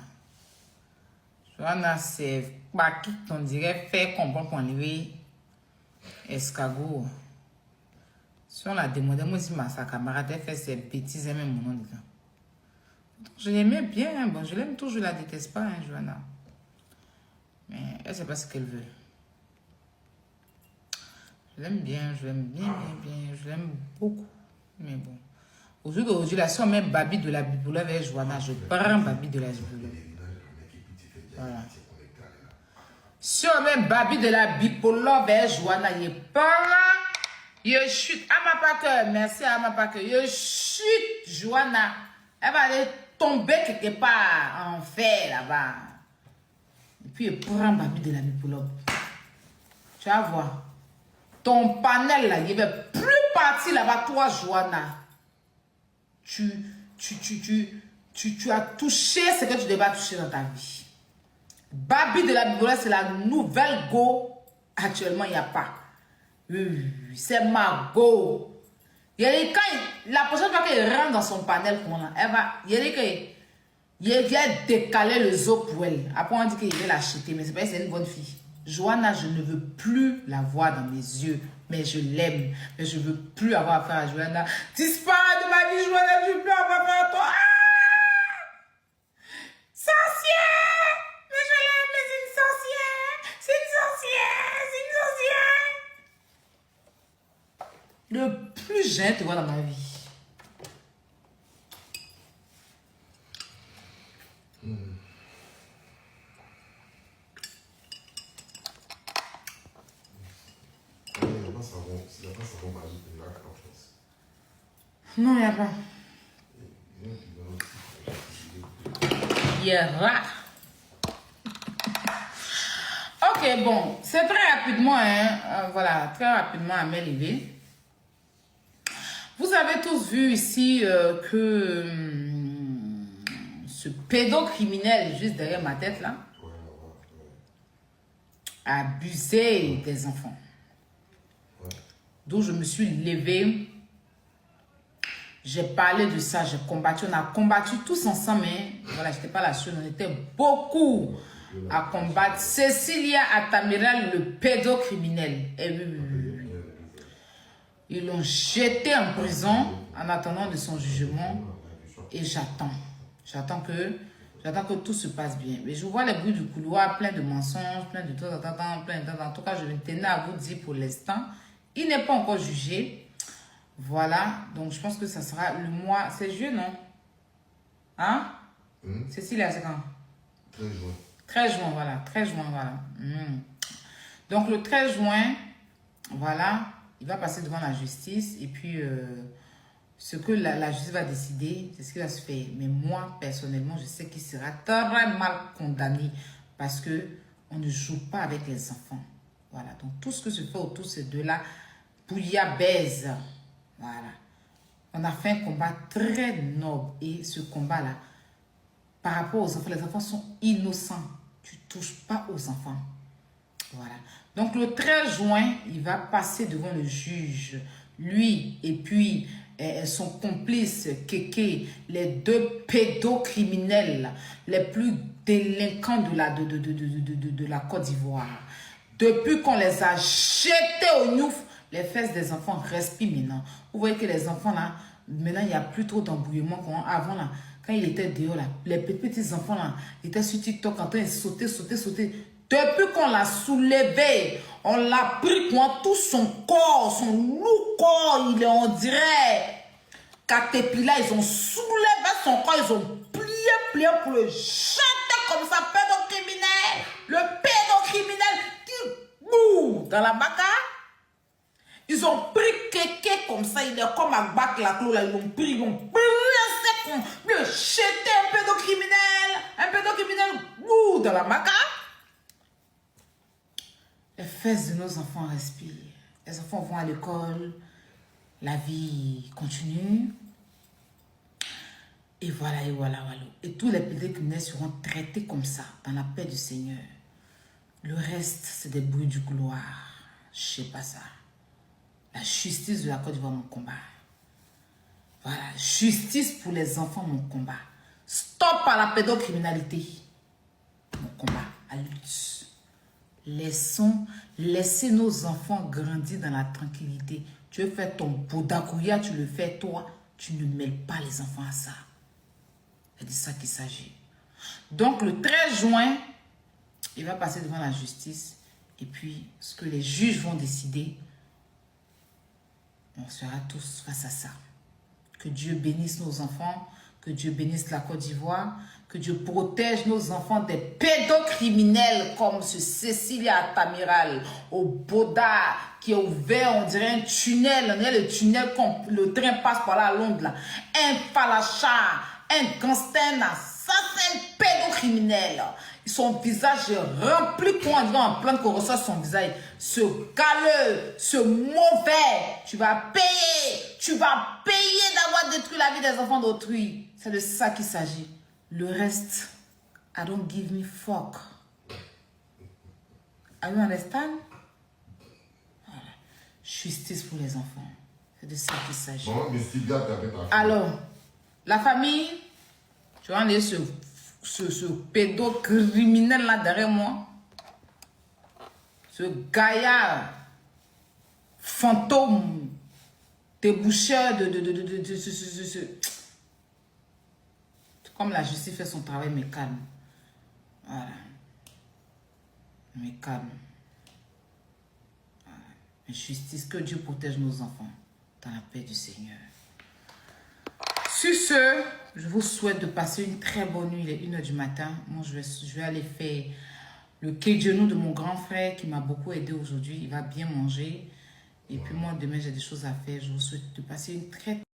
Joanna, c'est pas qui, on dirait, fait comprendre pour enlever escargot. Si on la demandé, moi aussi, sa camarade, elle fait ses bêtises, elle met mon nom dedans. Je l'aimais bien, bon, je l'aime toujours, je la déteste pas, hein, Joanna. Mais elle ne sait pas ce qu'elle veut. Je l'aime bien, je l'aime beaucoup. Mais bon. Aujourd'hui, là, si on met Babi de la bipolaire avec Joanna, je prends Babi de la bipolaire. Voilà. Si on met Babi de la bipolaire avec Joanna, il prend, il chute. Ama Packer, merci à Ama Packer. Il chute, Joanna. Elle va aller tomber quelque part en fer là-bas. Et puis, il prend Babi de la bipolaire. Tu vas voir. Ton panel là, il ne va plus partir là-bas, toi, Joanna. Tu as touché ce que tu devais toucher dans ta vie. Babi de la bipolaire, c'est la nouvelle go. Actuellement, il n'y a pas. C'est ma go. La prochaine fois qu'elle rentre dans son panel, elle va. Il vient décaler le zoo pour elle. Après, on dit qu'il va l'acheter, mais c'est pas, c'est une bonne fille. Joanna, je ne veux plus la voir dans mes yeux, mais je l'aime. Mais je ne veux plus avoir affaire à Joanna. Disparaît de ma vie, Joanna, je ne veux plus avoir affaire à toi. Ah! Sorcière! Mais je l'aime, mais une sorcière! jamais te voir dans ma vie. Non, il n'y a pas. Il y aura. Ok, bon, c'est très rapidement, hein, voilà, très rapidement à m'élever. Vous avez tous vu ici que ce pédocriminel juste derrière ma tête là a abusé des enfants. D'où je me suis levée. J'ai parlé de ça, j'ai combattu. On a combattu tous ensemble, mais voilà, je n'étais pas la seule. On était beaucoup à combattre Cecilia Atamiral, le pédocriminel. Et ils l'ont jeté en prison en attendant de son jugement. Et j'attends. J'attends que tout se passe bien. Mais je vois les bruits du couloir, plein de mensonges, plein de tout, en tout cas, je tenais à vous dire pour l'instant, il n'est pas encore jugé. Voilà, donc je pense que ça sera le mois, c'est juillet, non? Hein? Cécilia, c'est quand? 13 juin. 13 juin, voilà, 13 juin, voilà. Donc le 13 juin, voilà, il va passer devant la justice et puis ce que la justice va décider, c'est ce qui va se faire. Mais moi, personnellement, je sais qu'il sera très mal condamné parce que on ne joue pas avec les enfants. Voilà, donc tout ce que se fait autour de ces deux-là, bouillabaisse. Voilà. On a fait un combat très noble et ce combat-là, par rapport aux enfants, les enfants sont innocents. Tu ne touches pas aux enfants. Voilà. Donc le 13 juin, il va passer devant le juge. Lui et puis son complice, Kéké, les deux pédocriminels les plus délinquants de la Côte d'Ivoire. Depuis qu'on les a jetés au Niouf, les fesses des enfants respirent maintenant. Vous voyez que les enfants là, maintenant il n'y a plus trop d'embrouillement qu'avant là. Quand il était dehors là, les petits enfants là, ils étaient sur TikTok en train de sauter. Depuis qu'on l'a soulevé, on l'a pris pour tout son corps, son lourd corps, il est on dirait. Caterpillar, ils ont soulevé son corps, ils ont plié pour le jeter comme ça, pédocriminel. Le pédocriminel qui boue dans la bagarre. Ils ont pris Kéké comme ça, il est comme un bac la clou là, ils l'ont pris, ils ont blessé, ils ont jeté un pédocriminel, boue dans la bagarre. Les fesses de nos enfants respirent. Les enfants vont à l'école, la vie continue. Et voilà. Et tous les pédocriminels seront traités comme ça, dans la paix du Seigneur. Le reste, c'est des bruits du couloir. Je sais pas ça. La justice de la Côte d'Ivoire, mon combat. Voilà, justice pour les enfants, mon combat. Stop à la pédocriminalité. Mon combat, à lutte. Laissez nos enfants grandir dans la tranquillité. Tu veux faire ton boudakouya, tu le fais toi. Tu ne mêles pas les enfants à ça. C'est de ça qu'il s'agit. Donc le 13 juin, il va passer devant la justice. Et puis, ce que les juges vont décider, on sera tous face à ça. Que Dieu bénisse nos enfants, que Dieu bénisse la Côte d'Ivoire, que Dieu protège nos enfants des pédocriminels comme ce Cecilia Atamiral au Boda qui est ouvert, on dirait un tunnel, on dirait le tunnel quand le train passe par là à Londres. Là. Un palacha, un gangster, ça c'est un pédocriminel. Son visage est rempli en plein qu'on reçoit son visage. Ce galeux, ce mauvais, tu vas payer d'avoir détruit la vie des enfants d'autrui. C'est de ça qu'il s'agit. Le reste, I don't give me fuck. Are you understand? Voilà. Justice pour les enfants. C'est de ça qu'il s'agit. Alors, la famille, tu vois, on est ce pédocriminel là derrière moi, ce gaillard fantôme déboucheur comme la justice fait son travail, mais calme. Voilà. Mais calme. Voilà. Mais justice, que Dieu protège nos enfants. dans la paix du Seigneur. Sur ce, je vous souhaite de passer une très bonne nuit. Il est 1h du matin. Moi, je vais aller faire le kejenou de mon grand frère qui m'a beaucoup aidé aujourd'hui. Il va bien manger. Et puis moi, demain, j'ai des choses à faire. Je vous souhaite de passer une très